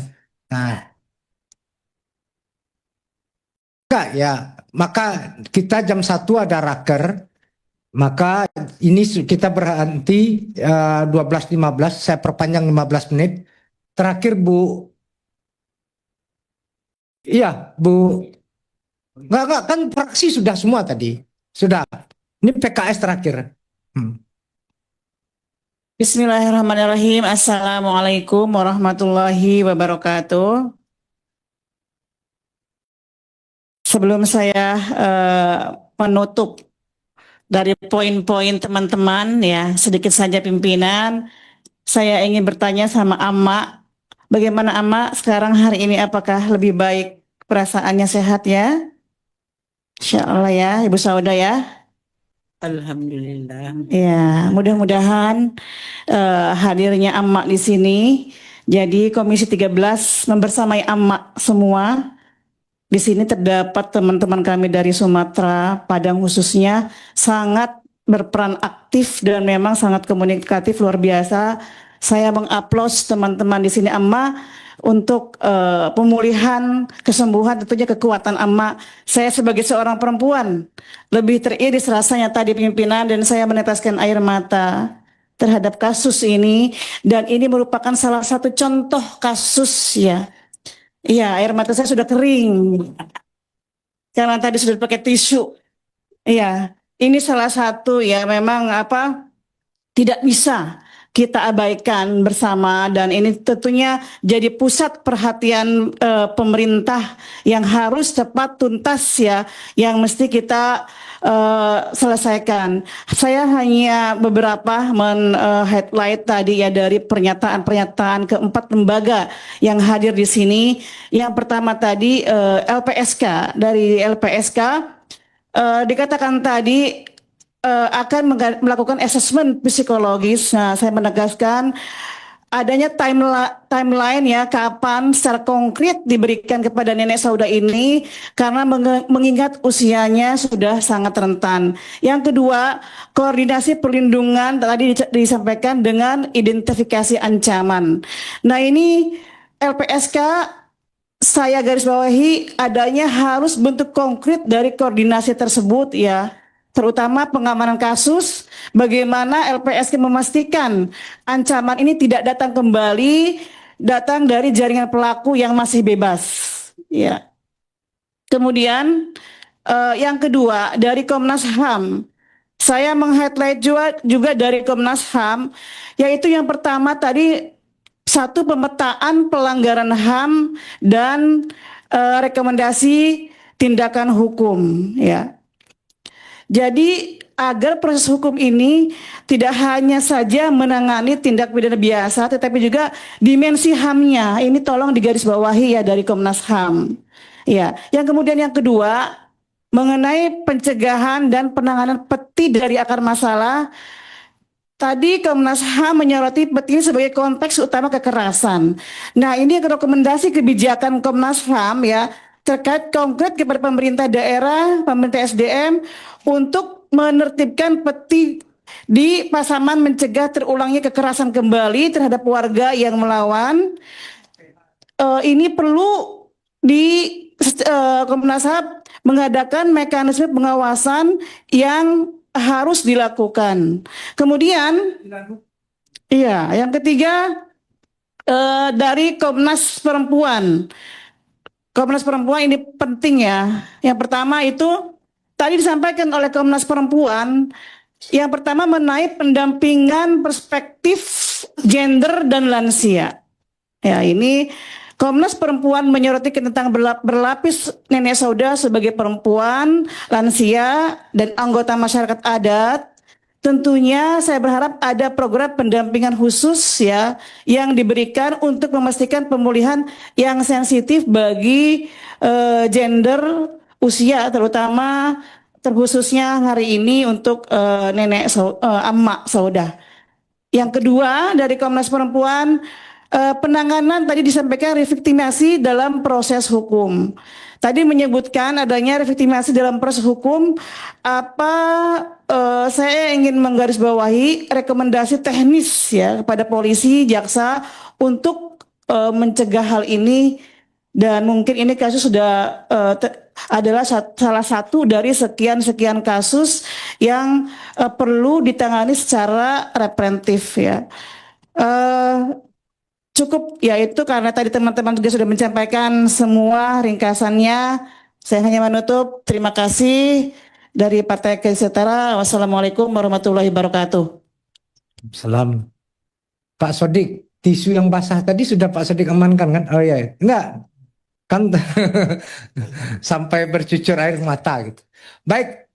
Nah. Enggak ya, maka kita jam 1 ada raker. Maka ini kita berhenti 12.15, saya perpanjang 15 menit. Terakhir Bu. Iya, Bu. Enggak, kan fraksi sudah semua tadi. Sudah. Ini PKS terakhir. Bismillahirrahmanirrahim. Assalamualaikum warahmatullahi wabarakatuh. Sebelum saya menutup dari poin-poin teman-teman ya, sedikit saja pimpinan, saya ingin bertanya sama Amma. Bagaimana Amma sekarang hari ini, apakah lebih baik perasaannya, sehat ya? Insya Allah ya Ibu Sauda ya. Alhamdulillah. Ya, mudah-mudahan hadirnya Amma di sini. Jadi Komisi 13 membersamai Amma semua. Di sini terdapat teman-teman kami dari Sumatera, Padang khususnya, sangat berperan aktif dan memang sangat komunikatif luar biasa. Saya mengaplos teman-teman di sini Amma untuk pemulihan, kesembuhan, tentunya kekuatan Amma. Saya sebagai seorang perempuan lebih teriris rasanya tadi pimpinan, dan saya meneteskan air mata terhadap kasus ini, dan ini merupakan salah satu contoh kasus ya. Iya, air mata saya sudah kering karena tadi sudah pakai tisu. Iya, ini salah satu ya, memang tidak bisa kita abaikan bersama, dan ini tentunya jadi pusat perhatian pemerintah yang harus cepat tuntas ya, yang mesti kita selesaikan. Saya hanya beberapa highlight tadi ya dari pernyataan-pernyataan keempat lembaga yang hadir di sini. Yang pertama tadi LPSK, dari LPSK dikatakan tadi akan melakukan asesmen psikologis. Nah, saya menegaskan adanya timeline ya, kapan secara konkret diberikan kepada Nenek Sauda ini, karena mengingat usianya sudah sangat rentan. Yang kedua, koordinasi perlindungan tadi disampaikan dengan identifikasi ancaman. Nah, ini LPSK saya garis bawahi adanya harus bentuk konkret dari koordinasi tersebut ya, terutama pengamanan kasus, bagaimana LPSK memastikan ancaman ini tidak datang kembali, datang dari jaringan pelaku yang masih bebas. Ya. Kemudian yang kedua dari Komnas HAM, saya meng-highlight juga dari Komnas HAM, yaitu yang pertama tadi satu, pemetaan pelanggaran HAM dan rekomendasi tindakan hukum. Ya. Jadi agar proses hukum ini tidak hanya saja menangani tindak pidana biasa, tetapi juga dimensi HAM-nya ini tolong digarisbawahi ya dari Komnas HAM. Ya, yang kemudian yang kedua mengenai pencegahan dan penanganan peti dari akar masalah. Tadi Komnas HAM menyoroti peti sebagai konteks utama kekerasan. Nah, ini rekomendasi kebijakan Komnas HAM ya, terkait konkret kepada pemerintah daerah, pemerintah SDM untuk menertibkan peti di Pasaman mencegah terulangnya kekerasan kembali terhadap warga yang melawan. Ini perlu di Komnas HAM mengadakan mekanisme pengawasan yang harus dilakukan. Kemudian, iya, yang ketiga dari Komnas Perempuan. Komnas Perempuan ini penting ya. Yang pertama itu tadi disampaikan oleh Komnas Perempuan, yang pertama mengenai pendampingan perspektif gender dan lansia. Ya, ini Komnas Perempuan menyoroti tentang berlapis nenek sauda sebagai perempuan, lansia, dan anggota masyarakat adat. Tentunya saya berharap ada program pendampingan khusus ya yang diberikan untuk memastikan pemulihan yang sensitif bagi gender usia, terutama terkhususnya hari ini untuk emak sauda. Yang kedua dari Komnas Perempuan, penanganan tadi disampaikan reviktimasi dalam proses hukum. Tadi menyebutkan adanya reviktimasi dalam proses hukum. Saya ingin menggarisbawahi rekomendasi teknis ya kepada polisi, jaksa untuk mencegah hal ini, dan mungkin ini kasus sudah adalah salah satu dari sekian kasus yang perlu ditangani secara preventif ya. Cukup ya itu karena tadi teman-teman juga sudah menyampaikan semua ringkasannya. Saya hanya menutup. Terima kasih dari Partai Keadilan Sejahtera. Wassalamualaikum warahmatullahi wabarakatuh. Salam. Pak Sodik, tisu yang basah tadi sudah Pak Sodik amankan kan? Oh iya, enggak. Kan sampai bercucur air mata gitu. Baik.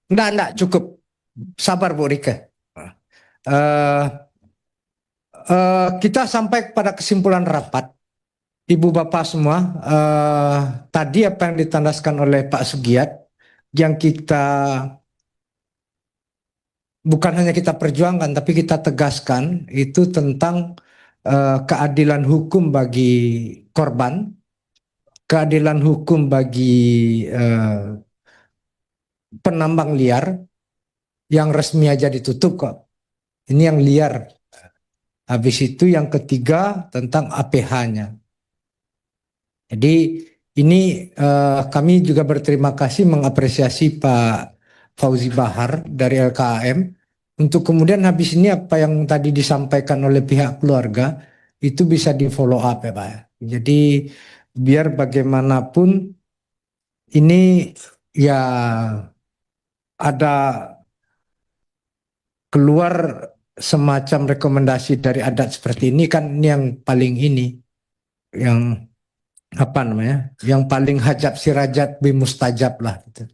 Enggak, cukup. Sabar Bu Rika. Kita sampai pada kesimpulan rapat, Ibu Bapak semua. Tadi apa yang ditandaskan oleh Pak Sugiat, yang kita bukan hanya kita perjuangkan, tapi kita tegaskan itu tentang keadilan hukum bagi korban, keadilan hukum bagi penambang liar yang resmi aja ditutup kok. Ini yang liar. Habis itu yang ketiga tentang APH-nya. Jadi ini kami juga berterima kasih mengapresiasi Pak Fauzi Bahar dari LKAM untuk kemudian habis ini apa yang tadi disampaikan oleh pihak keluarga itu bisa di follow up ya Pak. Jadi biar bagaimanapun ini ya ada keluar semacam rekomendasi dari adat seperti ini, kan ini yang paling ini, yang apa namanya, yang paling hajab sirajat bimustajab lah gitu.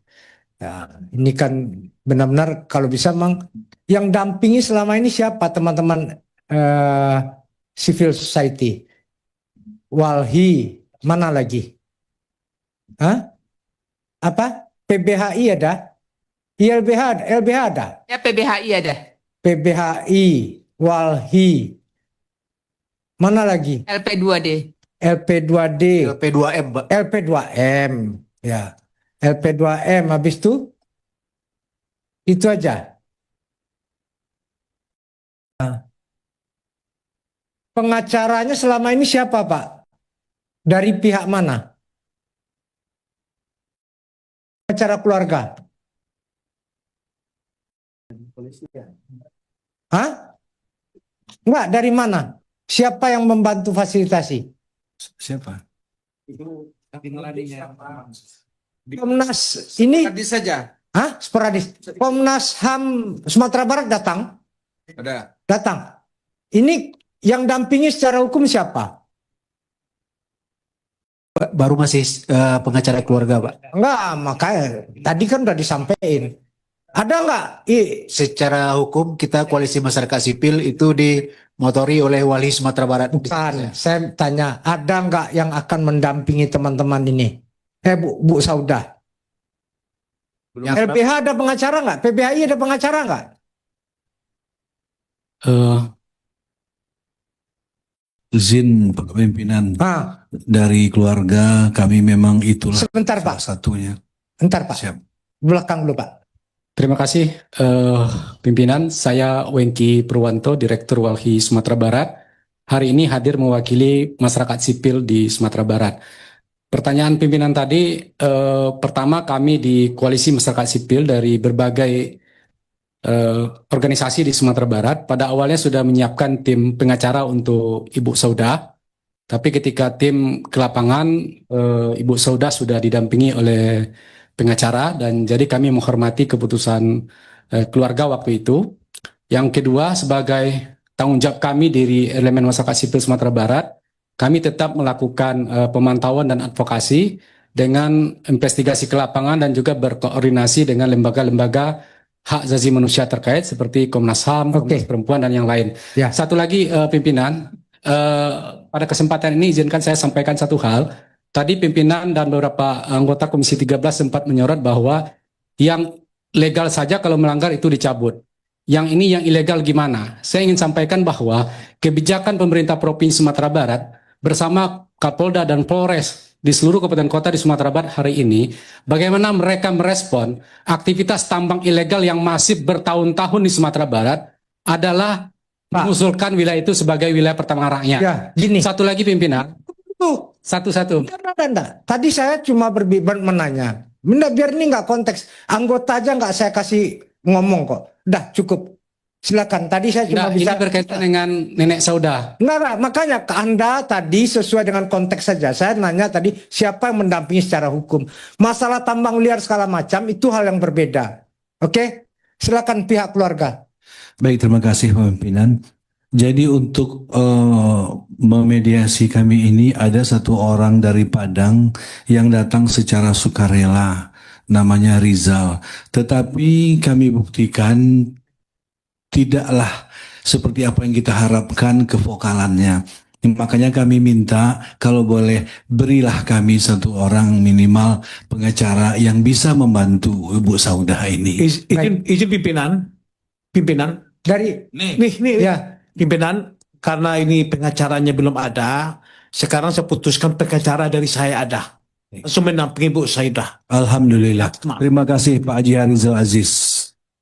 Ya, ini kan benar-benar kalau bisa memang yang dampingi selama ini siapa teman-teman civil society, Walhi, mana lagi? Hah? Apa? PBHI ada? LBH ada? Ya PBHI ada. PBHI, Walhi, mana lagi? LP2D. LP2D. LP2M, Pak. LP2M, ya. LP2M, habis itu aja. Nah, pengacaranya selama ini siapa, Pak? Dari pihak mana? Pengacara keluarga. Hah? Enggak, dari mana? Siapa yang membantu fasilitasi? Siapa? Komnas ini Sporadis saja. Hah? Sporadis. Komnas HAM Sumatera Barat datang? Ada. Datang. Ini yang dampingi secara hukum siapa? Baru masih pengacara keluarga, Pak. Enggak, makanya tadi kan udah disampaikan. Ada enggak? Secara hukum kita koalisi masyarakat sipil itu dimotori oleh Wali Sumatera Barat. Bukan, saya tanya, ada enggak yang akan mendampingi teman-teman ini? Bu Saudah. LBH ada pengacara enggak? PBHI ada pengacara enggak? Izin Pak Pimpinan, dari keluarga kami memang itulah sebentar, Pak. Satunya. Bentar Pak. Siap. Belakang dulu Pak. Terima kasih pimpinan. Saya Wengki Purwanto, Direktur Walhi Sumatera Barat. Hari ini hadir mewakili masyarakat sipil di Sumatera Barat. Pertanyaan pimpinan tadi, pertama kami di Koalisi Masyarakat Sipil dari berbagai organisasi di Sumatera Barat pada awalnya sudah menyiapkan tim pengacara untuk Ibu Saudah. Tapi ketika tim ke lapangan, Ibu Saudah sudah didampingi oleh pengacara dan jadi kami menghormati keputusan keluarga waktu itu. Yang kedua, sebagai tanggung jawab kami dari elemen masyarakat sipil Sumatera Barat, kami tetap melakukan pemantauan dan advokasi dengan investigasi ke lapangan dan juga berkoordinasi dengan lembaga-lembaga hak asasi manusia terkait seperti Komnas HAM, Komnas Perempuan dan yang lain. Satu lagi pimpinan, pada kesempatan ini izinkan saya sampaikan satu hal. Tadi pimpinan dan beberapa anggota Komisi 13 sempat menyorot bahwa yang legal saja kalau melanggar itu dicabut. Yang ini yang ilegal gimana? Saya ingin sampaikan bahwa kebijakan pemerintah Provinsi Sumatera Barat bersama Kapolda dan Polres di seluruh kabupaten kota di Sumatera Barat hari ini, bagaimana mereka merespon aktivitas tambang ilegal yang masif bertahun-tahun di Sumatera Barat adalah mengusulkan wilayah itu sebagai wilayah pertambangan rakyat. Ya, gini. Satu lagi pimpinan. Satu-satu. Enggak. Tadi saya cuma menanya. Biar ini nggak konteks. Anggota aja nggak saya kasih ngomong kok. Dah cukup. Silakan. Tadi saya cuma bisa. Ini berkaitan dengan nenek Saudah. Enggak. Makanya Anda tadi sesuai dengan konteks saja. Saya nanya tadi siapa yang mendampingi secara hukum. Masalah tambang liar segala macam itu hal yang berbeda. Oke? Silakan pihak keluarga. Baik, terima kasih pimpinan. Jadi untuk memediasi kami ini ada satu orang dari Padang yang datang secara sukarela. Namanya Rizal. Tetapi kami buktikan tidaklah seperti apa yang kita harapkan kevokalannya. Makanya kami minta kalau boleh berilah kami satu orang minimal pengacara yang bisa membantu Ibu Saudah ini. Izin pimpinan dari nih ya pimpinan, karena ini pengacaranya belum ada, sekarang saya putuskan pengacara dari saya ada. Langsung menampingi Bu Saudah. Alhamdulillah. Terima kasih Pak Haji Harizal Aziz.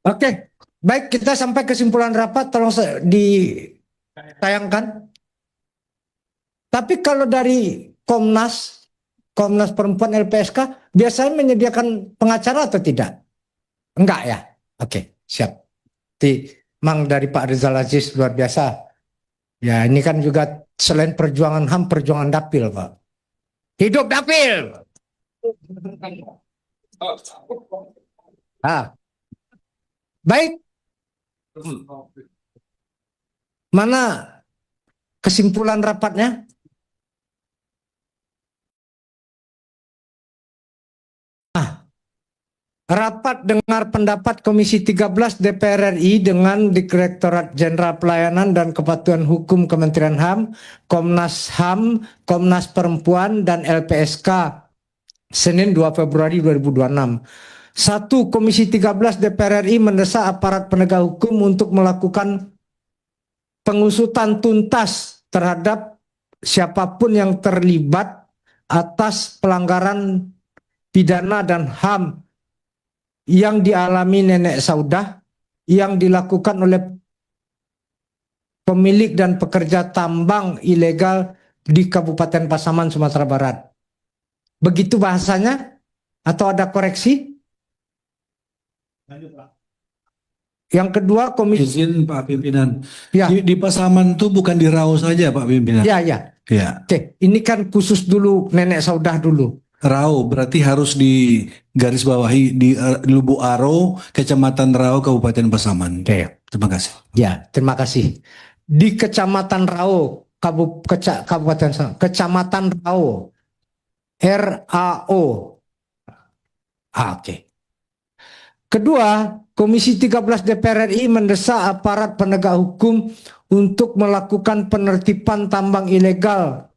Oke. Baik, kita sampai kesimpulan rapat, tolong ditayangkan. Tapi kalau dari Komnas Perempuan LPSK, biasanya menyediakan pengacara atau tidak? Enggak ya? Oke, siap. Mang dari Pak Rizal Aziz luar biasa. Ya, ini kan juga selain perjuangan HAM, perjuangan dapil, Pak. Hidup dapil! Baik. Mana kesimpulan rapatnya? Rapat dengar pendapat Komisi 13 DPR RI dengan Direktorat Jenderal Pelayanan dan Kepatuhan Hukum Kementerian HAM, Komnas HAM, Komnas Perempuan, dan LPSK Senin 2 Februari 2026. 1. Komisi 13 DPR RI mendesak aparat penegak hukum untuk melakukan pengusutan tuntas terhadap siapapun yang terlibat atas pelanggaran pidana dan HAM yang dialami nenek Saudah yang dilakukan oleh pemilik dan pekerja tambang ilegal di Kabupaten Pasaman, Sumatera Barat. Begitu bahasanya? Atau ada koreksi? Yang kedua, komisi... Izin Pak Pimpinan. Ya. Di Pasaman itu bukan di Rau saja Pak Pimpinan. Ya. Oke, ini kan khusus dulu nenek Saudah dulu. Rau berarti harus di garis bawahi di Lubuk Aro, Kecamatan Rau, Kabupaten Pasaman. Oke. Terima kasih. Ya, terima kasih. Di Kecamatan Rau, Kecamatan Rau, RAO. Oke. Kedua, Komisi 13 DPR RI mendesak aparat penegak hukum untuk melakukan penertiban tambang ilegal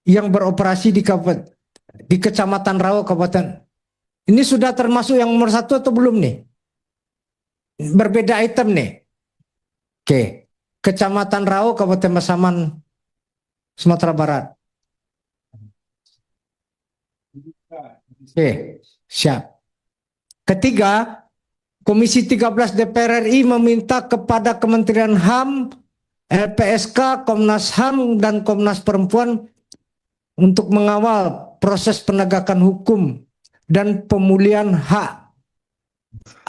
yang beroperasi di Kecamatan Rau, Kabupaten. Ini sudah termasuk yang nomor 1 atau belum nih? Berbeda item nih. Oke. Kecamatan Rau, Kabupaten Pasaman, Sumatera Barat. Oke, siap. Ketiga, Komisi 13 DPR RI meminta kepada Kementerian HAM, LPSK, Komnas HAM, dan Komnas Perempuan untuk mengawal proses penegakan hukum dan pemulihan hak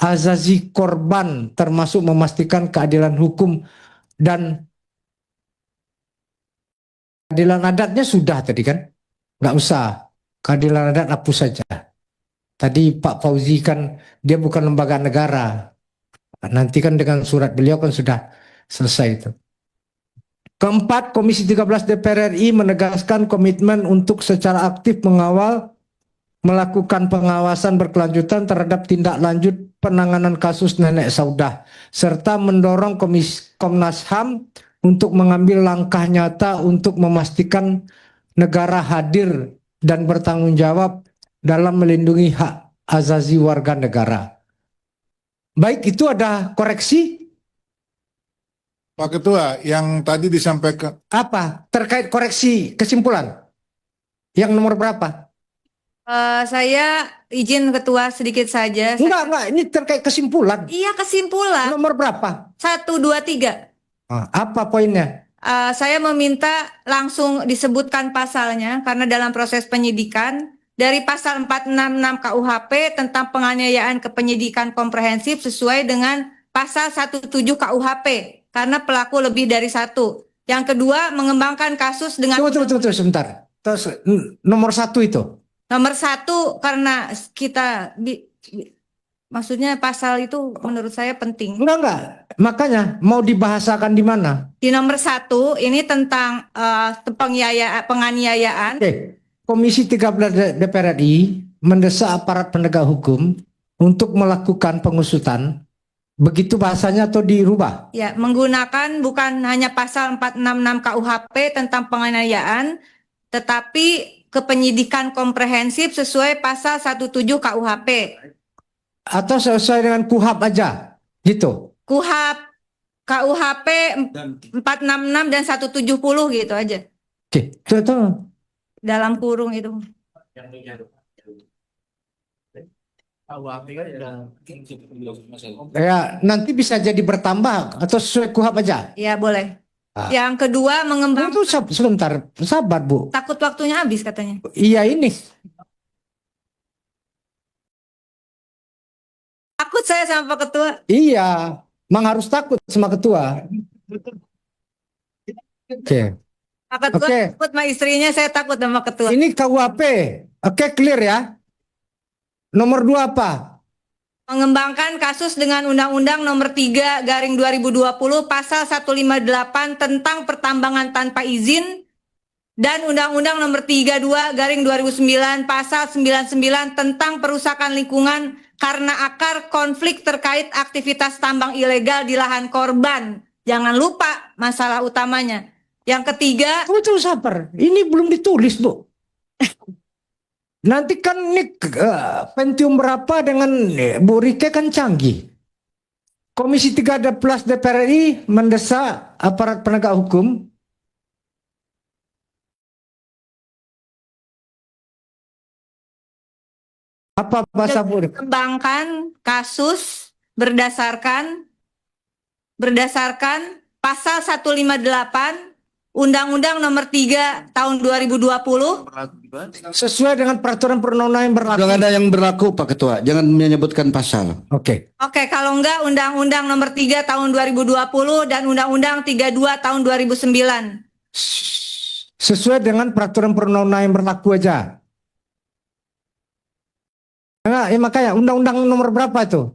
asasi korban, termasuk memastikan keadilan hukum dan keadilan adatnya sudah tadi kan? Nggak usah. Keadilan adat hapus saja. Tadi Pak Fauzi kan dia bukan lembaga negara. Nanti kan dengan surat beliau kan sudah selesai itu. Keempat, Komisi 13 DPR RI menegaskan komitmen untuk secara aktif mengawal, melakukan pengawasan berkelanjutan terhadap tindak lanjut penanganan kasus Nenek Saudah, serta mendorong Komnas HAM untuk mengambil langkah nyata untuk memastikan negara hadir dan bertanggung jawab dalam melindungi hak azazi warga negara. Baik, itu ada koreksi? Pak Ketua, yang tadi disampaikan. Apa? Terkait koreksi kesimpulan? Yang nomor berapa? Saya izin Ketua sedikit saja. Enggak, ini terkait kesimpulan. Iya, kesimpulan. Nomor berapa? 1, 2, 3. Apa poinnya? Saya meminta langsung disebutkan pasalnya karena dalam proses penyidikan dari pasal 466 KUHP tentang penganiayaan ke penyidikan komprehensif sesuai dengan pasal 17 KUHP karena pelaku lebih dari satu. Yang kedua, mengembangkan kasus dengan... Tunggu, sebentar. Terus nomor 1 itu? Nomor 1 karena kita... maksudnya pasal itu menurut saya penting. Enggak. Makanya mau dibahasakan di mana? Di nomor 1 ini tentang penganiayaan. Komisi 13 DPR RI mendesak aparat penegak hukum untuk melakukan pengusutan. Begitu bahasanya atau dirubah? Ya, menggunakan bukan hanya pasal 466 KUHP tentang penganiayaan, tetapi kepenyidikan komprehensif sesuai pasal 17 KUHP. Atau sesuai dengan KUHP aja, gitu? KUHP 466 dan 170 gitu aja. Oke, itu. Dalam kurung itu. Ya, nanti bisa jadi bertambah atau sesuai KUHP aja? Ya, boleh. Yang kedua, mengembangkan... Itu sebentar, sabar Bu. Takut waktunya habis katanya. Iya ini. Takut saya sama Pak Ketua. Iya, memang harus takut sama Ketua. Oke. Pak Ketua takut sama istrinya, saya takut sama Ketua. Ini KUHP. Oke, clear ya. Nomor 2 apa? Mengembangkan kasus dengan Undang-Undang Nomor 3/2020 Pasal 158 tentang pertambangan tanpa izin dan Undang-Undang Nomor 32/2009 Pasal 99 tentang perusakan lingkungan karena akar konflik terkait aktivitas tambang ilegal di lahan korban. Jangan lupa masalah utamanya. Yang ketiga, betul sabar. Ini belum ditulis, Bu. Nanti kan ini Pentium berapa dengan Bu Rike kan canggih. Komisi 13 DPR RI mendesak aparat penegak hukum apa bahasa Bu? Mengembangkan kasus berdasarkan pasal 158 Undang-Undang Nomor 3 Tahun 2020 sesuai dengan peraturan perundang-undangan yang berlaku. Jangan ada yang berlaku Pak Ketua, jangan menyebutkan pasal. Oke. Oke, kalau enggak Undang-Undang Nomor 3 Tahun 2020 dan Undang-Undang 32 Tahun 2009. Sesuai dengan peraturan perundang-undangan yang berlaku aja. Enggak, ya makanya undang-undang nomor berapa itu?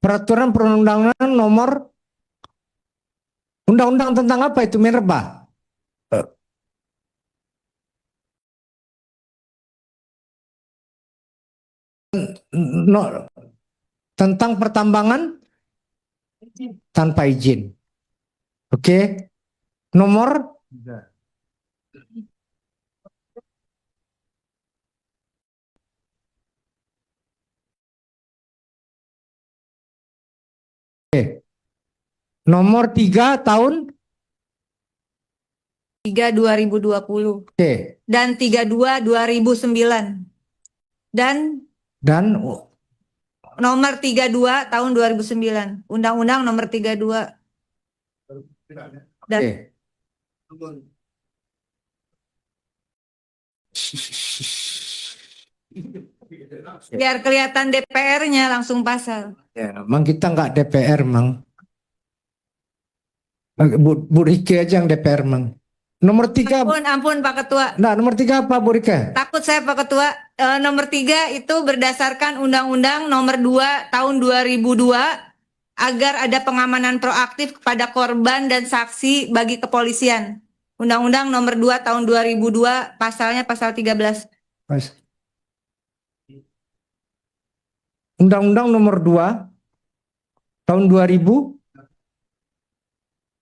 Peraturan perundang-undangan nomor undang-undang tentang apa itu Minerba? Tentang pertambangan tanpa izin. Oke. Nomor Nomor 3 tahun 3 2020. Oke. Dan 32 2009. Dan nomor 32 tahun 2009. Undang-Undang nomor 32. Dan biar kelihatan DPR-nya langsung pasal. Ya, emang kita nggak DPR, Mang. Bu Rike aja yang DPR, Mang. Nomor 3. Ampun Pak Ketua. Nah, nomor 3 apa, Bu Rika? Takut saya Pak Ketua. Nomor 3 itu berdasarkan Undang-Undang Nomor 2 Tahun 2002 agar ada pengamanan proaktif kepada korban dan saksi bagi kepolisian. Undang-Undang Nomor 2 Tahun 2002 pasalnya pasal 13. Undang-Undang Nomor 2 Tahun 2000.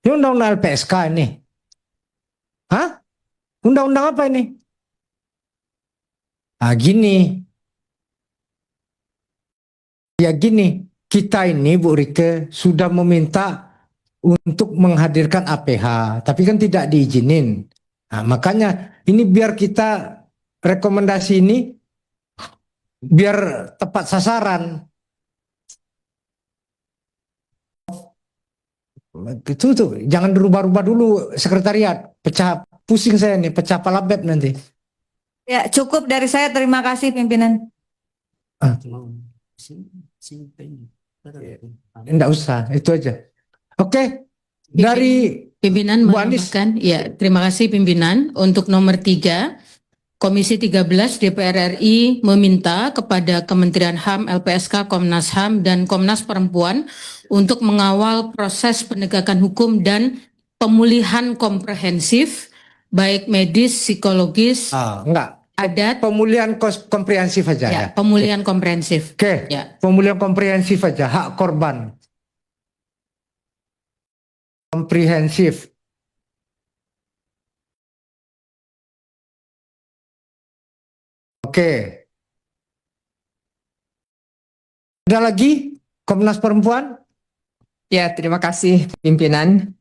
Ini Undang-Undang LPSK ini. Hah? Undang-undang apa ini? Gini. Ya gini, kita ini Bu Rike sudah meminta untuk menghadirkan APH, tapi kan tidak diizinin. Nah, makanya ini biar kita rekomendasi ini biar tepat sasaran. Itu tuh, jangan dirubah-rubah dulu sekretariat. Pecah pusing saya nih, pecah palabeb nanti. Ya, cukup dari saya. Terima kasih pimpinan. Enggak usah, itu aja. Oke. Dari Pimpinan menambahkan, ya terima kasih pimpinan. Untuk nomor 3, Komisi 13 DPR RI meminta kepada Kementerian HAM, LPSK, Komnas HAM, dan Komnas Perempuan untuk mengawal proses penegakan hukum dan pemulihan komprehensif, baik medis, psikologis, enggak. adat. Pemulihan komprehensif aja ya. Pemulihan komprehensif. Oke. Ya. Pemulihan komprehensif aja, hak korban. Komprehensif. Oke. Ada lagi Komnas Perempuan? Ya, terima kasih pimpinan.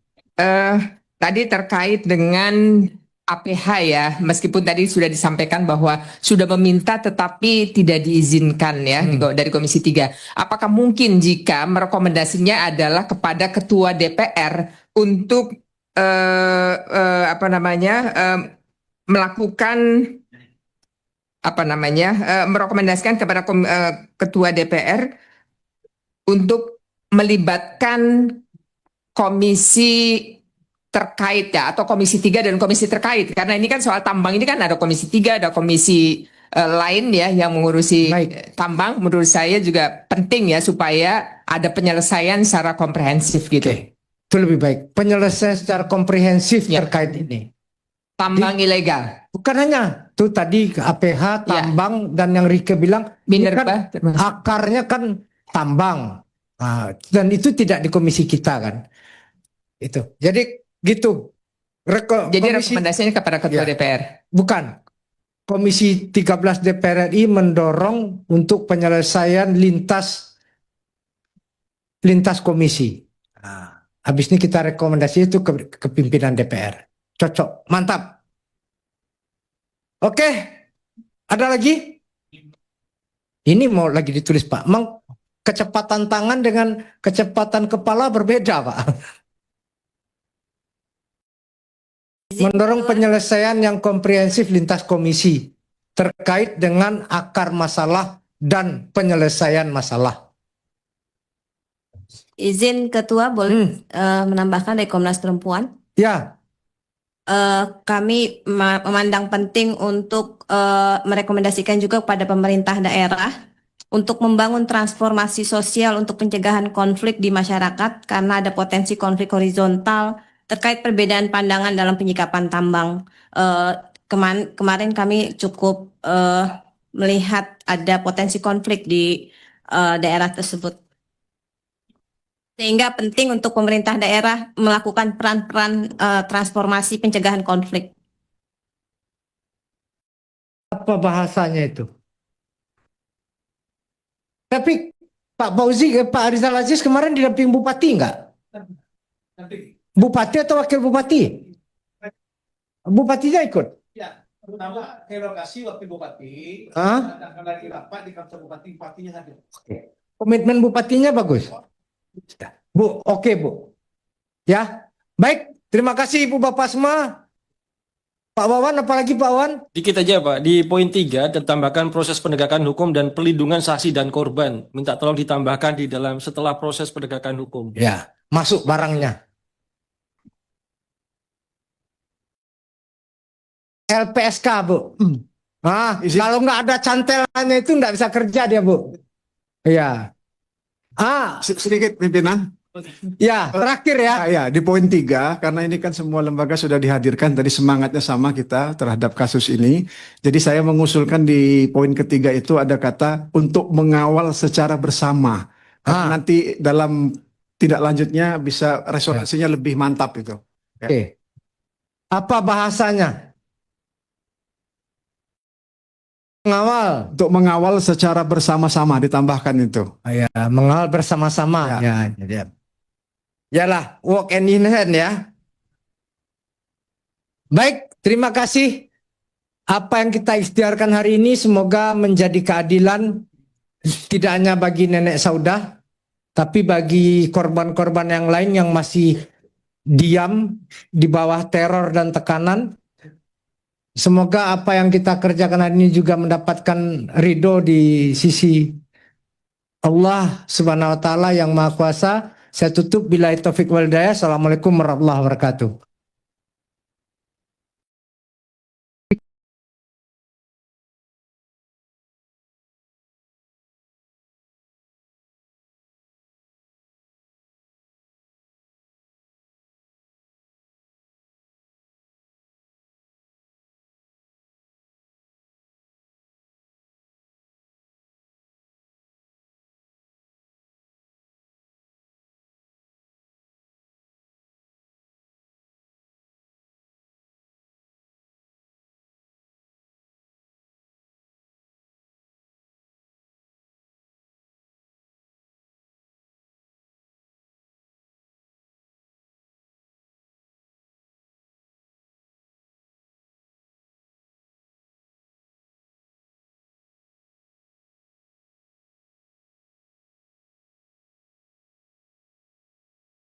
Tadi terkait dengan APH ya, meskipun tadi sudah disampaikan bahwa sudah meminta tetapi tidak diizinkan ya dari Komisi 3. Apakah mungkin jika merekomendasinya adalah kepada Ketua DPR untuk melakukan merekomendasikan kepada Ketua DPR untuk melibatkan komisi terkait ya, atau Komisi 3 dan komisi terkait, karena ini kan soal tambang, ini kan ada Komisi 3, ada komisi lain ya yang mengurusi tambang. Menurut saya juga penting ya supaya ada penyelesaian secara komprehensif gitu. Itu lebih baik, penyelesaian secara komprehensif terkait ini. Tambang ilegal. Bukan hanya tuh tadi APH, tambang, dan yang Rike bilang Minerba, kan akarnya kan tambang. Dan itu tidak di komisi kita kan. Itu. Jadi gitu. Jadi rekomendasinya kepada Ketua DPR. Bukan. Komisi 13 DPR RI mendorong untuk penyelesaian lintas komisi. Habis ini kita rekomendasi itu ke pimpinan DPR. Cocok, mantap. Oke, ada lagi? Ini mau lagi ditulis Pak. Kecepatan tangan dengan kecepatan kepala berbeda Pak. Mendorong penyelesaian yang komprehensif lintas komisi terkait dengan akar masalah dan penyelesaian masalah. Izin Ketua boleh menambahkan dari Komnas Perempuan? Ya. Kami memandang penting untuk merekomendasikan juga kepada pemerintah daerah untuk membangun transformasi sosial untuk pencegahan konflik di masyarakat karena ada potensi konflik horizontal terkait perbedaan pandangan dalam penyikapan tambang. Kemarin kami cukup melihat ada potensi konflik di daerah tersebut. Sehingga penting untuk pemerintah daerah melakukan peran-peran transformasi pencegahan konflik. Apa bahasanya itu? Tapi Pak Fauzi, Pak Rizal Aziz kemarin didamping Bupati enggak? Bupati atau Wakil Bupati? Bupatinya ikut? Ya, terutama relokasi Wakil Bupati. Dan lagi rapat di kantor Bupati, Bupatinya hadir. Komitmen Bupatinya bagus. Bu, oke Bu. Ya, baik. Terima kasih Ibu Bapak semua. Pak Wawan, apalagi Pak Wawan? Dikit aja Pak, di poin 3 ditambahkan proses penegakan hukum dan pelindungan saksi dan korban. Minta tolong ditambahkan di dalam setelah proses penegakan hukum. Ya, masuk barangnya. LPSK, Bu. Kalau nggak ada cantelannya itu nggak bisa kerja dia, Bu. Iya. Sedikit pimpinan. Ya, terakhir ya. Ya, di poin 3, karena ini kan semua lembaga sudah dihadirkan, tadi semangatnya sama kita terhadap kasus ini. Jadi saya mengusulkan di poin ketiga itu ada kata untuk mengawal secara bersama. Karena nanti dalam tindak lanjutnya bisa resonansinya lebih mantap itu. Ya. Oke. Apa bahasanya? Mengawal. Untuk mengawal secara bersama-sama ditambahkan itu. Ya, mengawal bersama-sama. Ya, jadi. Yalah, walk hand in hand ya. Baik, terima kasih. Apa yang kita ikhtiarkan hari ini semoga menjadi keadilan tidak hanya bagi nenek Saudah, tapi bagi korban-korban yang lain yang masih diam di bawah teror dan tekanan. Semoga apa yang kita kerjakan hari ini juga mendapatkan ridho di sisi Allah Subhanahu wa taala yang Maha Kuasa. Saya tutup billahi taufik wal hidayah. Assalamualaikum warahmatullahi wabarakatuh.